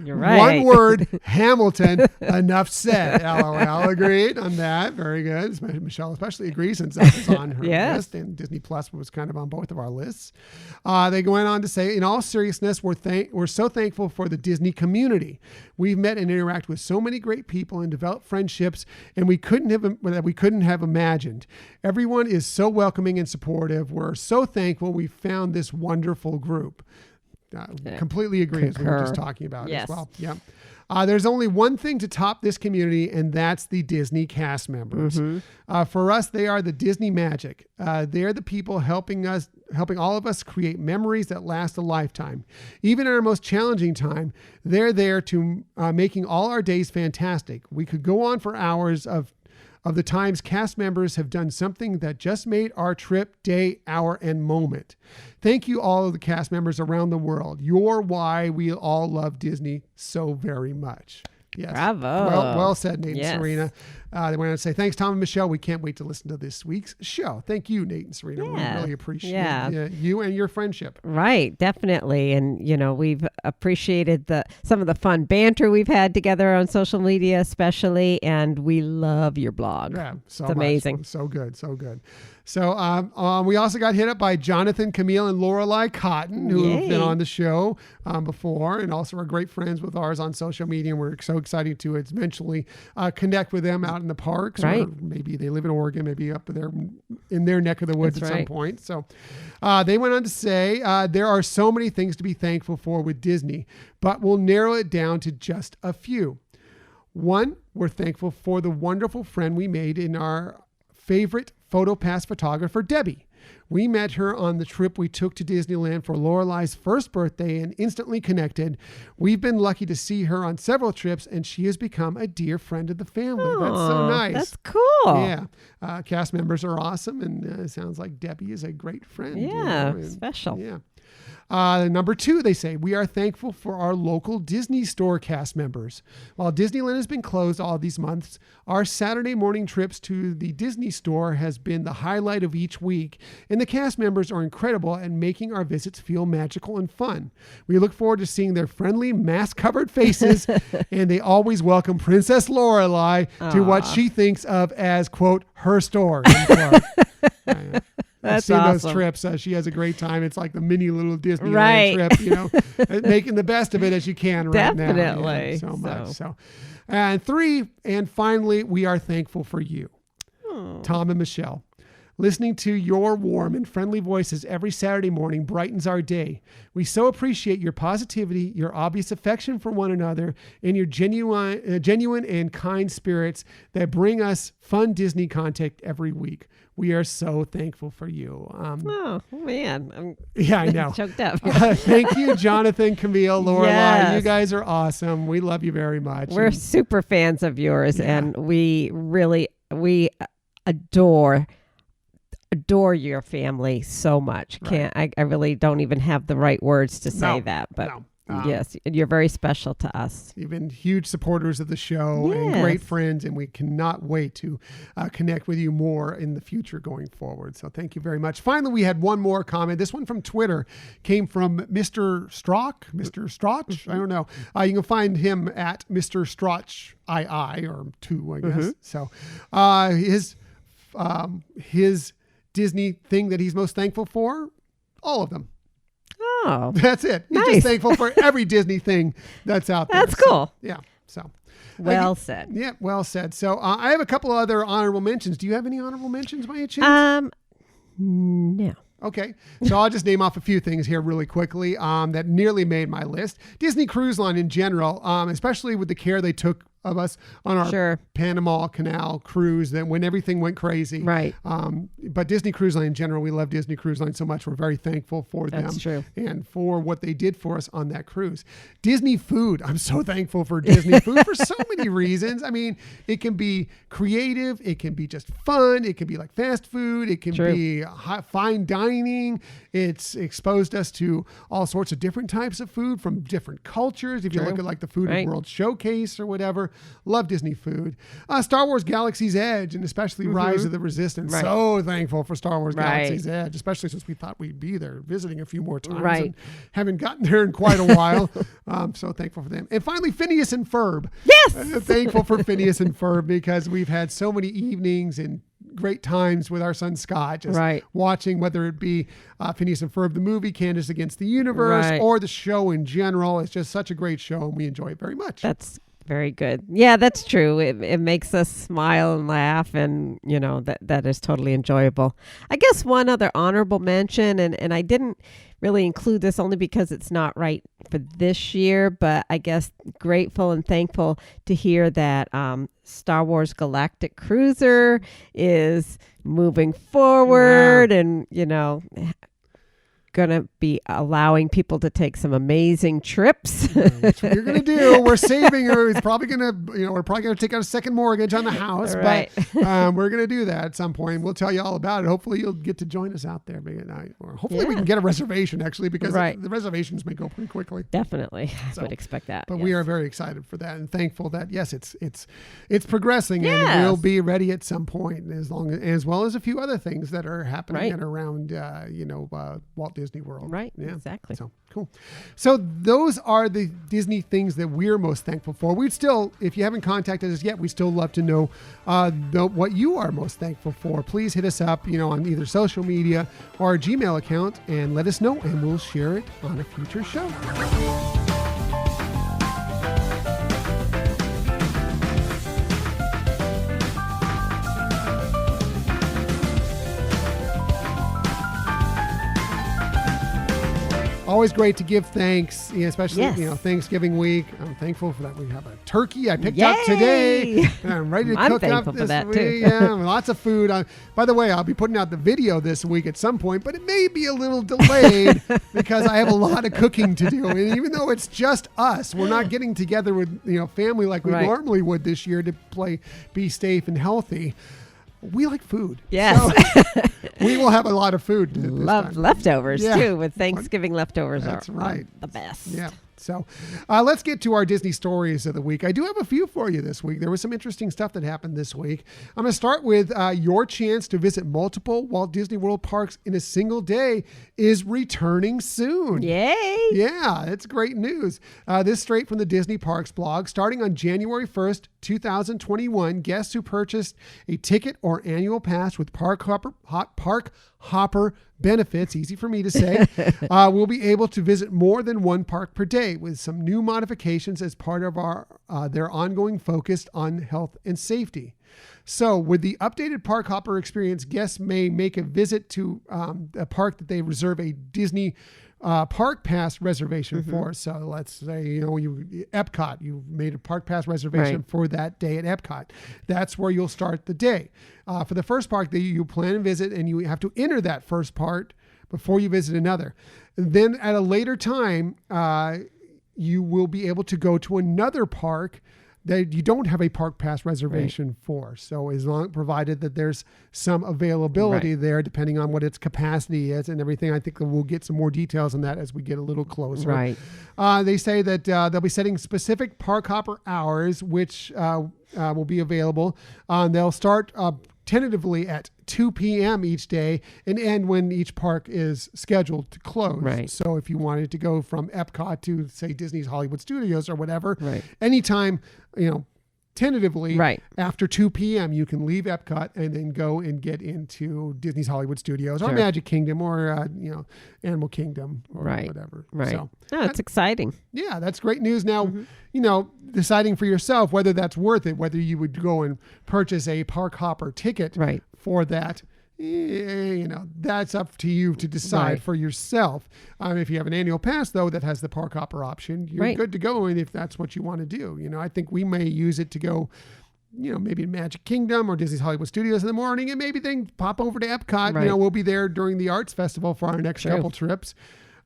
You're right. One word, Hamilton, enough said. LOL, agreed on that. Very good. Michelle especially agrees since that was on her list, and Disney Plus was kind of on both of our lists. They went on to say, in all seriousness, we're so thankful for the Disney community. We've met and interacted with so many great people and developed friendships that we couldn't have imagined. Everyone is so welcoming and supportive. We're so thankful we found this wonderful group. Completely agree, as we were just talking about as well. Yep. There's only one thing to top this community, and that's the Disney cast members. For us, they are the Disney magic. They're the people helping all of us create memories that last a lifetime. Even in our most challenging time, they're there to making all our days fantastic. We could go on for hours of the times cast members have done something that just made our trip, day, hour, and moment. Thank you, all of the cast members around the world. You're why we all love Disney so very much. Yes. Bravo. Well said, Nate and Serena. They went on to say, "Thanks, Tom and Michelle. We can't wait to listen to this week's show." Thank you, Nate and Serena. We really appreciate you and your friendship. Right, definitely. And, we've appreciated some of the fun banter we've had together on social media, especially. And we love your blog. Yeah, it's amazing. So good, so good. So we also got hit up by Jonathan, Camille, and Lorelei Cotton, who have been on the show before, and also are great friends with ours on social media. And we're so excited to eventually connect with them out in the parks. Or maybe they live in Oregon, maybe up there in their neck of the woods some point. So they went on to say, there are so many things to be thankful for with Disney, but we'll narrow it down to just a few. One, we're thankful for the wonderful friend we made in our favorite PhotoPass photographer, Debbie. We met her on the trip we took to Disneyland for Lorelei's first birthday and instantly connected. We've been lucky to see her on several trips, and she has become a dear friend of the family. That's so nice. That's cool. Yeah. Cast members are awesome, and it sounds like Debbie is a great friend. Yeah, special. Yeah. Number 2, they say, we are thankful for our local Disney store cast members. While Disneyland has been closed all these months, our Saturday morning trips to the Disney store has been the highlight of each week, and the cast members are incredible at making our visits feel magical and fun. We look forward to seeing their friendly, mask-covered faces, and they always welcome Princess Lorelei to what she thinks of as, quote, her store, end quote. I've seen those trips. She has a great time. It's like the mini little Disneyland trip, you know, making the best of it as you can right now. Definitely. Yeah, so much. So, and 3, and finally, we are thankful for you, Tom and Michelle. Listening to your warm and friendly voices every Saturday morning brightens our day. We so appreciate your positivity, your obvious affection for one another, and your genuine and kind spirits that bring us fun Disney content every week. We are so thankful for you. Oh, man. I know. Choked up. Thank you, Jonathan, Camille, Lorelai. Yes. You guys are awesome. We love you very much. We're super fans of yours, and we adore your family so much. Right. I really don't even have the right words to say that, but yes, you're very special to us. You've been huge supporters of the show and great friends, and we cannot wait to connect with you more in the future going forward. So thank you very much. Finally, we had one more comment. This one from Twitter came from Mr. Strach. I don't know. You can find him at Mr. Strach II or 2, I guess. So his Disney thing that he's most thankful for, all of them. Oh, that's it. He's just thankful for every Disney thing that's out there. That's cool. Yeah. So well said. Yeah, well said. So I have a couple of other honorable mentions. Do you have any honorable mentions by any chance? No. Okay. So I'll just name off a few things here really quickly that nearly made my list. Disney Cruise Line in general, especially with the care they took of us on our Panama Canal cruise, that when everything went crazy. Right. But Disney Cruise Line in general, we love Disney Cruise Line so much. We're very thankful for them. That's true. And for what they did for us on that cruise. Disney food. I'm so thankful for Disney food for so many reasons. I mean, it can be creative. It can be just fun. It can be like fast food. It can be fine dining. It's exposed us to all sorts of different types of food from different cultures. If you look at like the Food World Showcase or whatever, love Disney food. Star Wars Galaxy's Edge, and especially Rise of the Resistance. Right. So thankful for Star Wars Galaxy's Edge, especially since we thought we'd be there visiting a few more times. Right. And haven't gotten there in quite a while. So thankful for them. And finally, Phineas and Ferb. Yes! Thankful for Phineas and Ferb because we've had so many evenings and great times with our son Scott, just watching, whether it be Phineas and Ferb, the movie, Candace Against the Universe, or the show in general. It's just such a great show, and we enjoy it very much. That's very good. Yeah, that's true. It makes us smile and laugh, and you know that is totally enjoyable. I guess one other honorable mention, and I didn't really include this only because it's not right for this year, but I guess grateful and thankful to hear that Star Wars Galactic Cruiser is moving forward, and you know, gonna be allowing people to take some amazing trips. That's what you're gonna do. We're saving her. It's probably gonna, we're probably gonna take out a second mortgage on the house, but we're gonna do that at some point. We'll tell you all about it. Hopefully, you'll get to join us out there, or hopefully we can get a reservation actually, because the reservations may go pretty quickly. Definitely, I would expect that. But we are very excited for that and thankful that it's progressing and we'll be ready at some point, as well as a few other things that are happening at around Walt Disney World. Right. Yeah. Exactly. So cool. So those are the Disney things that we're most thankful for. We'd still, if you haven't contacted us yet, we still love to know what you are most thankful for. Please hit us up, on either social media or our Gmail account and let us know, and we'll share it on a future show. Always great to give thanks, especially Thanksgiving week. I'm thankful for that. We have a turkey I picked up today, and I'm ready to cook up this week. Too. Yeah, lots of food. By the way, I'll be putting out the video this week at some point, but it may be a little delayed because I have a lot of cooking to do. And even though it's just us, we're not getting together with family like we normally would this year to be safe and healthy. We like food. Yes. So we will have a lot of food. Love leftovers too. With Thanksgiving leftovers are the best. Yeah. So let's get to our Disney stories of the week. I do have a few for you this week. There was some interesting stuff that happened this week. I'm going to start with your chance to visit multiple Walt Disney World parks in a single day is returning soon. Yay. Yeah, it's great news. This straight from the Disney Parks blog. Starting on January 1st, 2021, guests who purchased a ticket or annual pass with park hopper benefits, easy for me to say, we'll be able to visit more than one park per day with some new modifications as part of their ongoing focus on health and safety. So with the updated park hopper experience, guests may make a visit to a park that they reserve a Disney park pass reservation for. So let's say, Epcot, you made a park pass reservation for that day at Epcot. That's where you'll start the day. For the first park that you plan and visit, and you have to enter that first part before you visit another. Then at a later time, you will be able to go to another park that you don't have a park pass reservation for. So provided that there's some availability there, depending on what its capacity is and everything. I think we'll get some more details on that as we get a little closer. Right. They say that they'll be setting specific park hopper hours, which will be available. They'll start tentatively at 2 p.m. each day and end when each park is scheduled to close. Right. So if you wanted to go from Epcot to, say, Disney's Hollywood Studios or whatever, anytime, tentatively after 2 p.m. you can leave Epcot and then go and get into Disney's Hollywood Studios or Magic Kingdom or, Animal Kingdom or whatever. Right. So it's exciting. Yeah, that's great news. Now, deciding for yourself whether that's worth it, whether you would go and purchase a park hopper ticket for that, that's up to you to decide for yourself. If you have an annual pass, though, that has the park hopper option, you're good to go. And if that's what you want to do, I think we may use it to go, maybe to Magic Kingdom or Disney's Hollywood Studios in the morning, and maybe then pop over to Epcot. We'll be there during the Arts Festival for our next couple trips.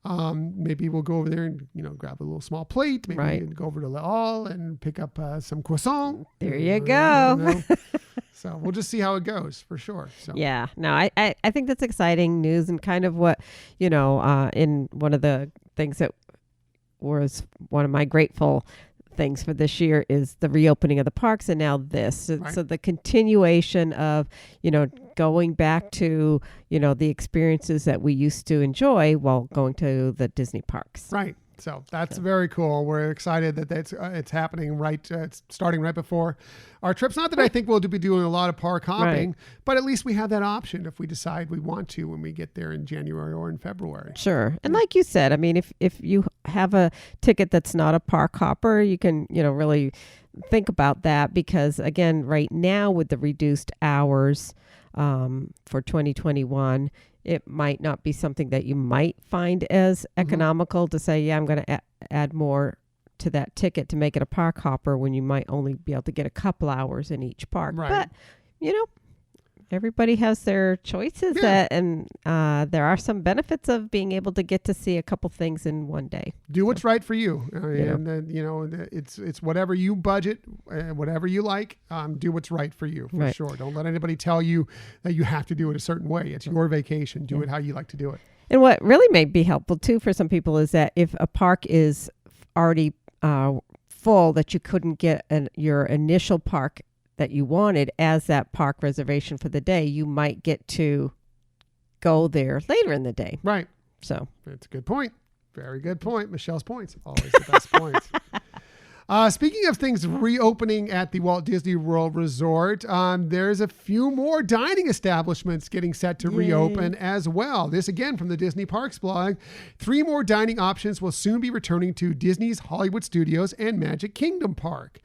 Maybe we'll go over there and, grab a little small plate, maybe go over to Le Hall and pick up some croissant. There you go. So we'll just see how it goes for sure. So. Yeah, no, I think that's exciting news and kind of what, in one of the things that was one of my grateful things for this year is the reopening of the parks, and now this. So the continuation of, going back to, the experiences that we used to enjoy while going to the Disney parks. Right. So that's very cool. We're excited that it's happening it's starting right before our trips. Not that I think we'll be doing a lot of park hopping, but at least we have that option if we decide we want to when we get there in January or in February. Sure. And like you said, I mean, if you have a ticket that's not a park hopper, you can, really think about that, because again, right now with the reduced hours for 2021, it might not be something that you might find as economical to say, I'm going to add more to that ticket to make it a park hopper when you might only be able to get a couple hours in each park. Right. But, everybody has their choices and there are some benefits of being able to get to see a couple things in one day. Do what's right for you. It's whatever you budget, whatever you like, do what's right for you for sure. Don't let anybody tell you that you have to do it a certain way. It's your vacation. Do it how you like to do it. And what really may be helpful too for some people is that if a park is already full, that you couldn't get your initial park that you wanted as that park reservation for the day, you might get to go there later in the day. Right. So that's a good point. Very good point. Michelle's points. Always the best points. Speaking of things reopening at the Walt Disney World Resort, there's a few more dining establishments getting set to reopen as well. This again from the Disney Parks blog. 3 more dining options will soon be returning to Disney's Hollywood Studios and Magic Kingdom Park.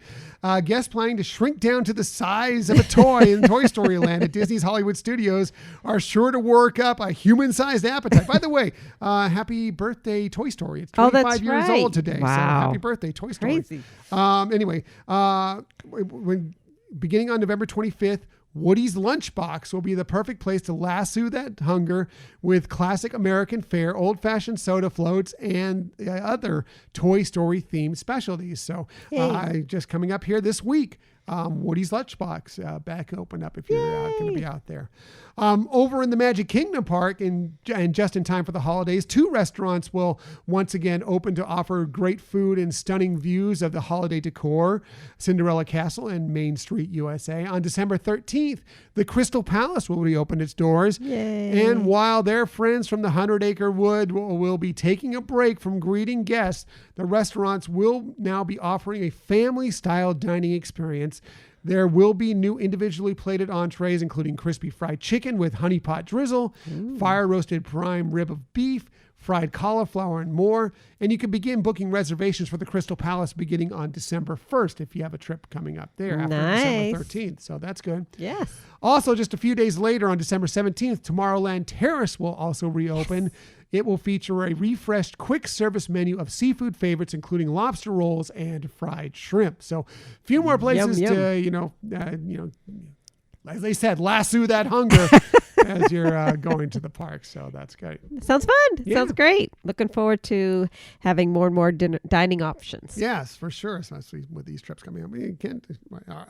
Guests planning to shrink down to the size of a toy in Toy Story Land at Disney's Hollywood Studios are sure to work up a human-sized appetite. By the way, happy birthday, Toy Story. It's 25 years old today. Wow. So happy birthday, Toy Story. Crazy. Anyway, when beginning on November 25th, Woody's Lunchbox will be the perfect place to lasso that hunger with classic American fare, old-fashioned soda floats, and other Toy Story themed specialties. So just coming up here this week, Woody's Lunchbox back open up if you're going to be out there. Over in the Magic Kingdom Park, and just in time for the holidays, 2 restaurants will once again open to offer great food and stunning views of the holiday decor, Cinderella Castle and Main Street, USA. On December 13th, the Crystal Palace will reopen its doors. Yay. And while their friends from the 100-Acre Wood will be taking a break from greeting guests, the restaurants will now be offering a family-style dining experience There will be new individually plated entrees, including crispy fried chicken with honey pot drizzle, fire roasted prime rib of beef, fried cauliflower, and more. And you can begin booking reservations for the Crystal Palace beginning on December 1st if you have a trip coming up there after December 13th. So that's good. Yes. Also, just a few days later on December 17th, Tomorrowland Terrace will also reopen. Yes. It will feature a refreshed quick service menu of seafood favorites, including lobster rolls and fried shrimp. So a few more places to, as they said, lasso that hunger as you're going to the park. So that's great. Sounds fun. Yeah. Sounds great. Looking forward to having more and more dining options. Yes, for sure. Especially with these trips coming up.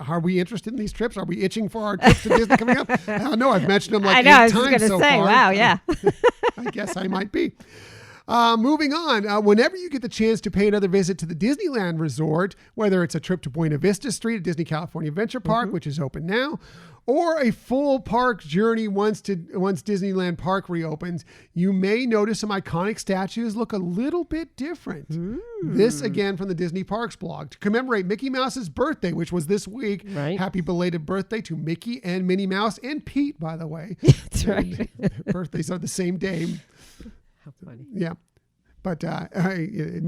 Are we interested in these trips? Are we itching for our trips to Disney coming up? I don't know. I've mentioned them like 8 times so far. I was going to say, wow, yeah. I guess I might be. Moving on, whenever you get the chance to pay another visit to the Disneyland Resort, whether it's a trip to Buena Vista Street at Disney California Adventure Park, which is open now, or a full park journey once Disneyland Park reopens, you may notice some iconic statues look a little bit different. This, again, from the Disney Parks blog. To commemorate Mickey Mouse's birthday, which was this week, happy belated birthday to Mickey and Minnie Mouse and Pete, by the way. That's right. Birthdays are the same day. How funny. Yeah. But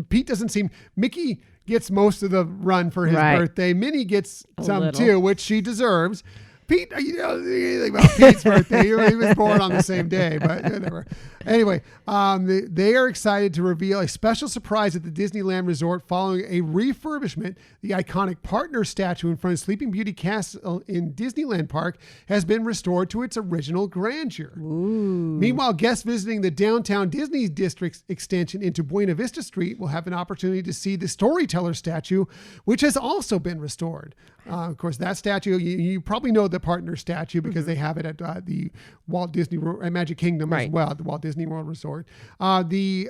Pete doesn't seem... Mickey gets most of the run for his birthday. Minnie gets some too, which she deserves. Pete, you know anything about Pete's birthday? He was born on the same day, but whatever. Anyway, they are excited to reveal a special surprise at the Disneyland Resort following a refurbishment. The iconic partner statue in front of Sleeping Beauty Castle in Disneyland Park has been restored to its original grandeur. Ooh. Meanwhile, guests visiting the downtown Disney District extension into Buena Vista Street will have an opportunity to see the Storyteller statue, which has also been restored. Of course, that statue, you probably know the partner statue because they have it at the Walt Disney Magic Kingdom as well, at the Walt Disney World Resort. The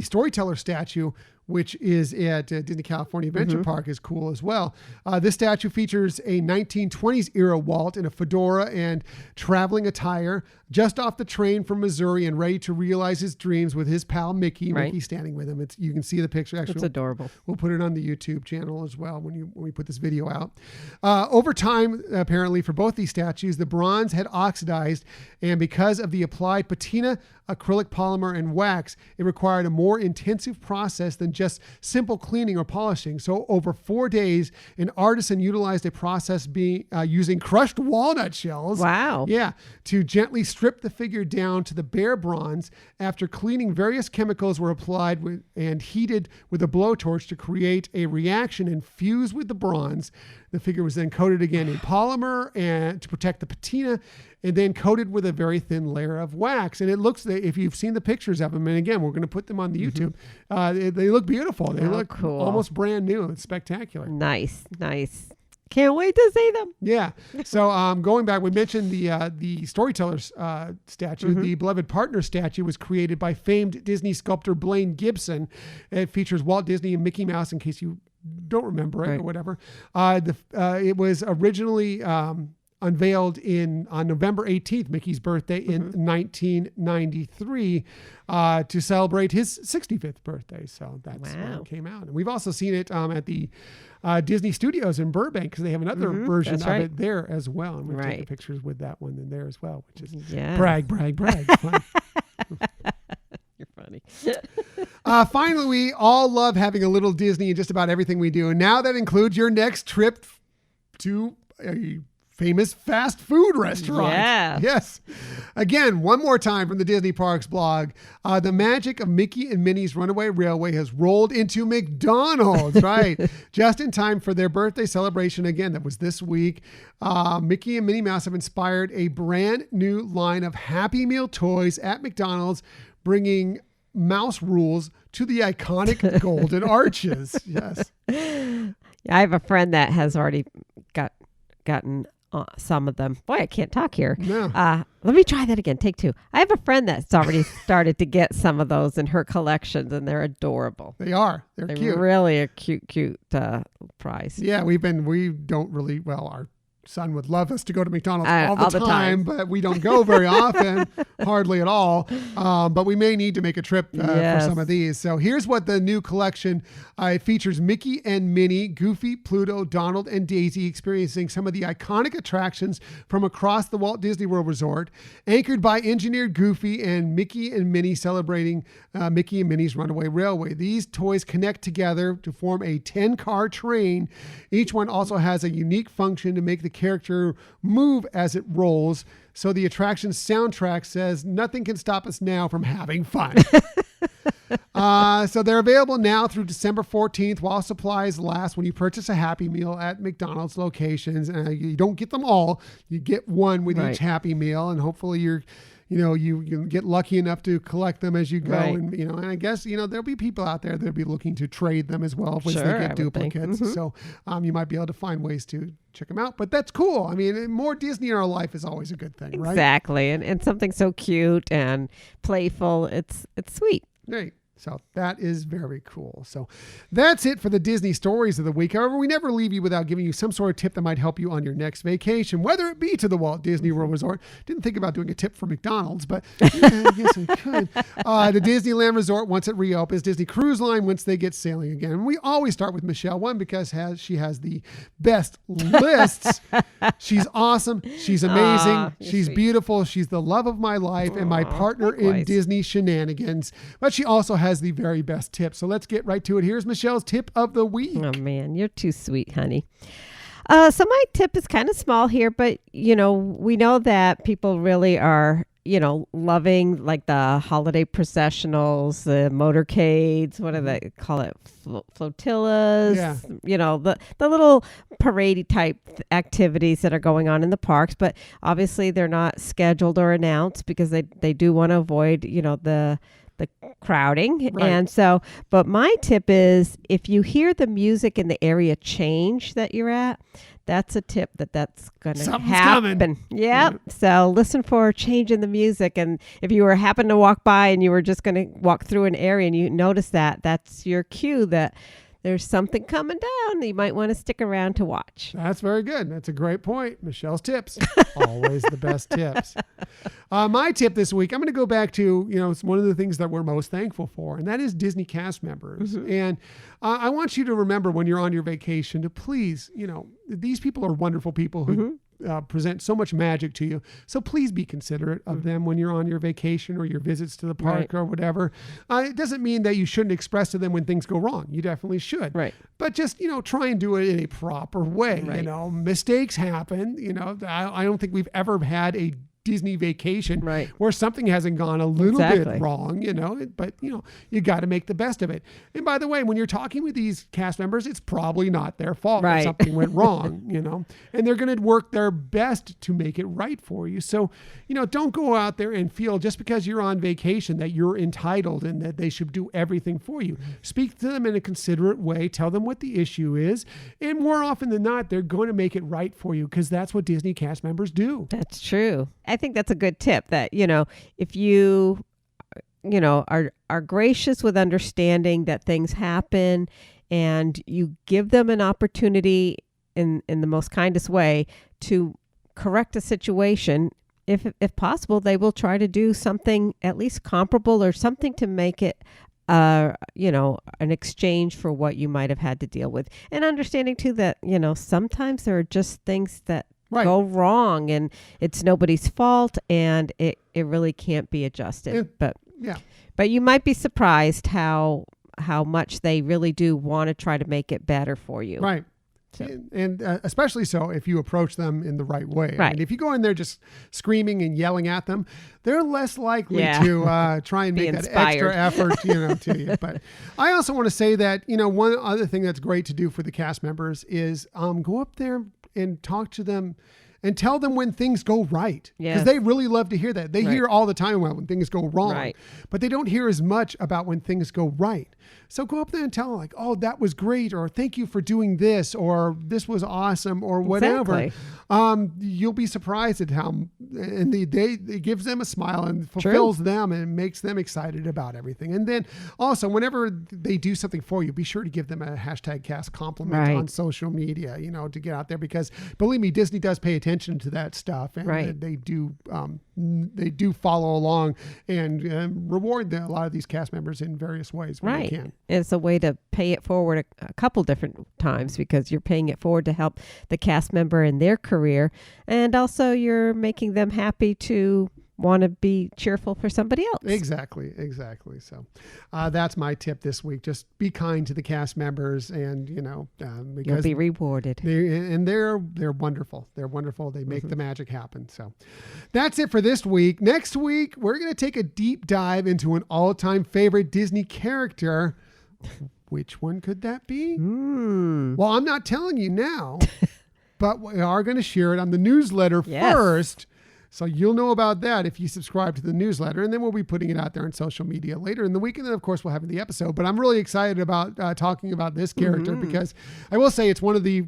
Storyteller statue, which is at Disney California Adventure Park, is cool as well. This statue features a 1920s era Walt in a fedora and traveling attire, just off the train from Missouri and ready to realize his dreams with his pal Mickey. Mickey standing with him. You can see the picture. Actually, it's adorable. We'll put it on the YouTube channel as well when we put this video out. Over time, apparently, for both these statues, the bronze had oxidized, and because of the applied patina, acrylic polymer, and wax, it required a more intensive process than just simple cleaning or polishing. So over 4 days, an artisan utilized a process using crushed walnut shells. Wow. Yeah. To gently strip the figure down to the bare bronze. After cleaning, various chemicals were applied and heated with a blowtorch to create a reaction and fuse with the bronze. The figure was then coated again in polymer and to protect the patina, and then coated with a very thin layer of wax. And it looks, if you've seen the pictures of them, and again, we're going to put them on the YouTube, they look beautiful. They look cool. Almost brand new. It's spectacular. Nice. Can't wait to see them. Yeah. So going back, we mentioned the Storyteller statue. The Beloved Partner statue was created by famed Disney sculptor Blaine Gibson. It features Walt Disney and Mickey Mouse, in case you don't remember it or whatever. It was originally unveiled on November 18th, Mickey's birthday in 1993, to celebrate his 65th birthday. So that's when it came out. And we've also seen it at the Disney Studios in Burbank, because they have another version of it there as well. And we've taken pictures with that one in there as well, which is brag. Fun. You're funny. Finally, we all love having a little Disney in just about everything we do. And now that includes your next trip to a famous fast food restaurant. Yeah. Yes. Again, one more time from the Disney Parks blog. The magic of Mickey and Minnie's Runaway Railway has rolled into McDonald's, right? Just in time for their birthday celebration. Again, that was this week. Mickey and Minnie Mouse have inspired a brand new line of Happy Meal toys at McDonald's, bringing mouse rules to the iconic Golden Arches. Yes. Yeah, I have a friend that has already gotten some of them. Boy, I can't talk here. No. Let me try that again. Take two. I have a friend that's already started to get some of those in her collections, and they're adorable. They are. They're cute. Really a cute prize. Yeah, we don't really, our son would love us to go to McDonald's all the time, time, but we don't go very often, hardly at all. But we may need to make a trip for some of these. So here's what the new collection it features: Mickey and Minnie, Goofy, Pluto, Donald, and Daisy experiencing some of the iconic attractions from across the Walt Disney World Resort, anchored by engineered Goofy and Mickey and Minnie celebrating Mickey and Minnie's Runaway Railway. These toys connect together to form a 10-car train. Each one also has a unique function to make the character move as it rolls. So the attraction's soundtrack says, "Nothing can stop us now from having fun." So they're available now through December 14th while supplies last when you purchase a Happy Meal at McDonald's locations. You don't get them all. You get one with each Happy Meal, and hopefully you get lucky enough to collect them as you go. Right. And I guess, there'll be people out there that'll be looking to trade them as well if they get duplicates. Mm-hmm. So you might be able to find ways to check them out. But that's cool. I mean, more Disney in our life is always a good thing, right? Exactly. And something so cute and playful. It's sweet. Right. So that is very cool. So that's it for the Disney stories of the week. However, we never leave you without giving you some sort of tip that might help you on your next vacation, whether it be to the Walt Disney World Resort. Didn't think about doing a tip for McDonald's, but I guess we could. The Disneyland Resort once it reopens, Disney Cruise Line once they get sailing again. And we always start with Michelle, one, because she has the best lists. She's awesome. She's amazing. She's sweet. Beautiful. She's the love of my life and my partner in Disney shenanigans. But she also has the very best tips. So let's get right to it. Here's Michelle's tip of the week. Oh man, you're too sweet, honey. So my tip is kind of small here, but we know that people really are, loving like the holiday processionals, the motorcades, what do they call it? Flotillas, the little parade type activities that are going on in the parks, but obviously they're not scheduled or announced because they do want to avoid, the crowding. Right. And so, but my tip is if you hear the music in the area change that you're at, that's a tip that's going to happen. Coming. Yep. Yeah. So listen for a change in the music. And if you happen to walk by and you were just going to walk through an area and you notice that's your cue that there's something coming down. You might want to stick around to watch. That's very good. That's a great point. Michelle's tips. Always the best tips. My tip this week, I'm going to go back to, it's one of the things that we're most thankful for, and that is Disney cast members. Mm-hmm. And I want you to remember when you're on your vacation to please, these people are wonderful people who present so much magic to you. So please be considerate of them when you're on your vacation or your visits to the park or whatever. It doesn't mean that you shouldn't express to them when things go wrong. You definitely should. Right. But just, try and do it in a proper way. Right. Mistakes happen. I don't think we've ever had a Disney vacation where something hasn't gone a little bit wrong, but you got to make the best of it. And by the way, when you're talking with these cast members, it's probably not their fault that something went wrong, and they're going to work their best to make it right for you. So, don't go out there and feel just because you're on vacation that you're entitled and that they should do everything for you. Speak to them in a considerate way, tell them what the issue is, and more often than not, they're going to make it right for you because that's what Disney cast members do. That's true. I think that's a good tip that, if you, are gracious with understanding that things happen and you give them an opportunity in the most kindest way to correct a situation, if possible, they will try to do something at least comparable or something to make it an exchange for what you might have had to deal with. And understanding too that, sometimes there are just things that go wrong and it's nobody's fault and it really can't be adjusted. But you might be surprised how much they really do want to try to make it better for you. Right. So. And especially so if you approach them in the right way. Right. And if you go in there just screaming and yelling at them, they're less likely to try and make that extra effort, to you. But I also want to say that, one other thing that's great to do for the cast members is go up there and talk to them and tell them when things go right. Because they really love to hear that. They hear all the time when things go wrong, but they don't hear as much about when things go right. So go up there and tell them like, oh, that was great, or thank you for doing this, or this was awesome, or whatever. Exactly. You'll be surprised at how, and it gives them a smile and fulfills them and makes them excited about everything. And then also, whenever they do something for you, be sure to give them a #cast compliment on social media, to get out there, because believe me, Disney does pay attention to that stuff, and they do follow along and reward a lot of these cast members in various ways when they can. It's a way to pay it forward a couple different times, because you're paying it forward to help the cast member in their career, and also you're making them happy to want to be cheerful for somebody else. Exactly. So that's my tip this week. Just be kind to the cast members, and because you'll be rewarded. They're wonderful. They're wonderful. They make the magic happen. So that's it for this week. Next week, we're going to take a deep dive into an all-time favorite Disney character. Which one could that be? Well, I'm not telling you now, but we are going to share it on the newsletter first. So you'll know about that if you subscribe to the newsletter, and then we'll be putting it out there on social media later in the week. And then, of course, we'll have the episode. But I'm really excited about talking about this character, because I will say it's one of the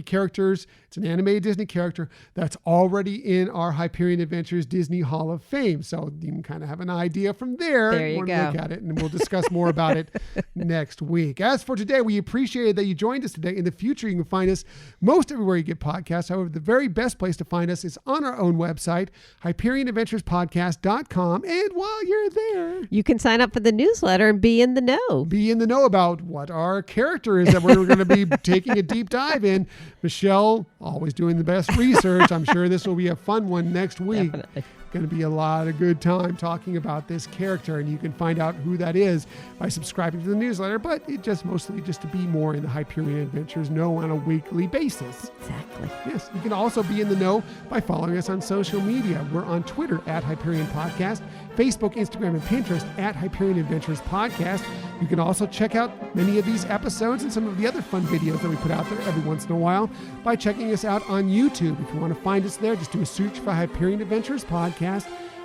characters. It's an animated Disney character that's already in our Hyperion Adventures Disney Hall of Fame. So you can kind of have an idea from there. There you go. Look at it, and we'll discuss more about it next week. As for today, we appreciate that you joined us today. In the future, you can find us most everywhere you get podcasts. However, the very best place to find us is on our own website, HyperionAdventuresPodcast.com. And while you're there, you can sign up for the newsletter and be in the know. Be in the know about what our character is that we're going to be taking a deep dive in. Michelle, always doing the best research. I'm sure this will be a fun one next week. Definitely. Going to be a lot of good time talking about this character, and you can find out who that is by subscribing to the newsletter, but it just mostly just to be more in the Hyperion Adventures know on a weekly basis. Exactly. Yes, you can also be in the know by following us on social media. We're on Twitter at Hyperion Podcast, Facebook, Instagram, and Pinterest at Hyperion Adventures Podcast. You can also check out many of these episodes and some of the other fun videos that we put out there every once in a while by checking us out on YouTube. If you want to find us there, just do a search for Hyperion Adventures Podcast.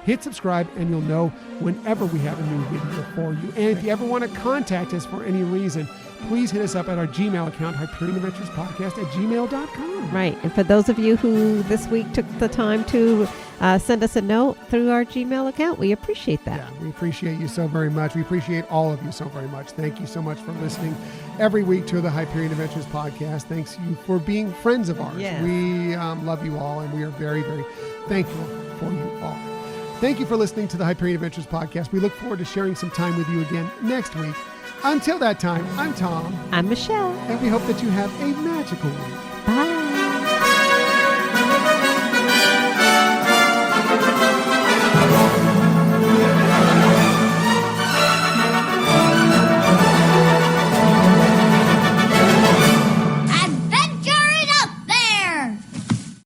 Hit subscribe, and you'll know whenever we have a new video for you. And if you ever want to contact us for any reason, please hit us up at our Gmail account, HyperionAdventuresPodcast@gmail.com. Right. And for those of you who this week took the time to send us a note through our Gmail account, we appreciate that. Yeah, we appreciate you so very much. We appreciate all of you so very much. Thank you so much for listening every week to the Hyperion Adventures Podcast. Thanks you for being friends of ours. Yes. We love you all, and we are very, very thankful for you all. Thank you for listening to the Hyperion Adventures Podcast. We look forward to sharing some time with you again next week. Until that time, I'm Tom. I'm Michelle. And we hope that you have a magical week.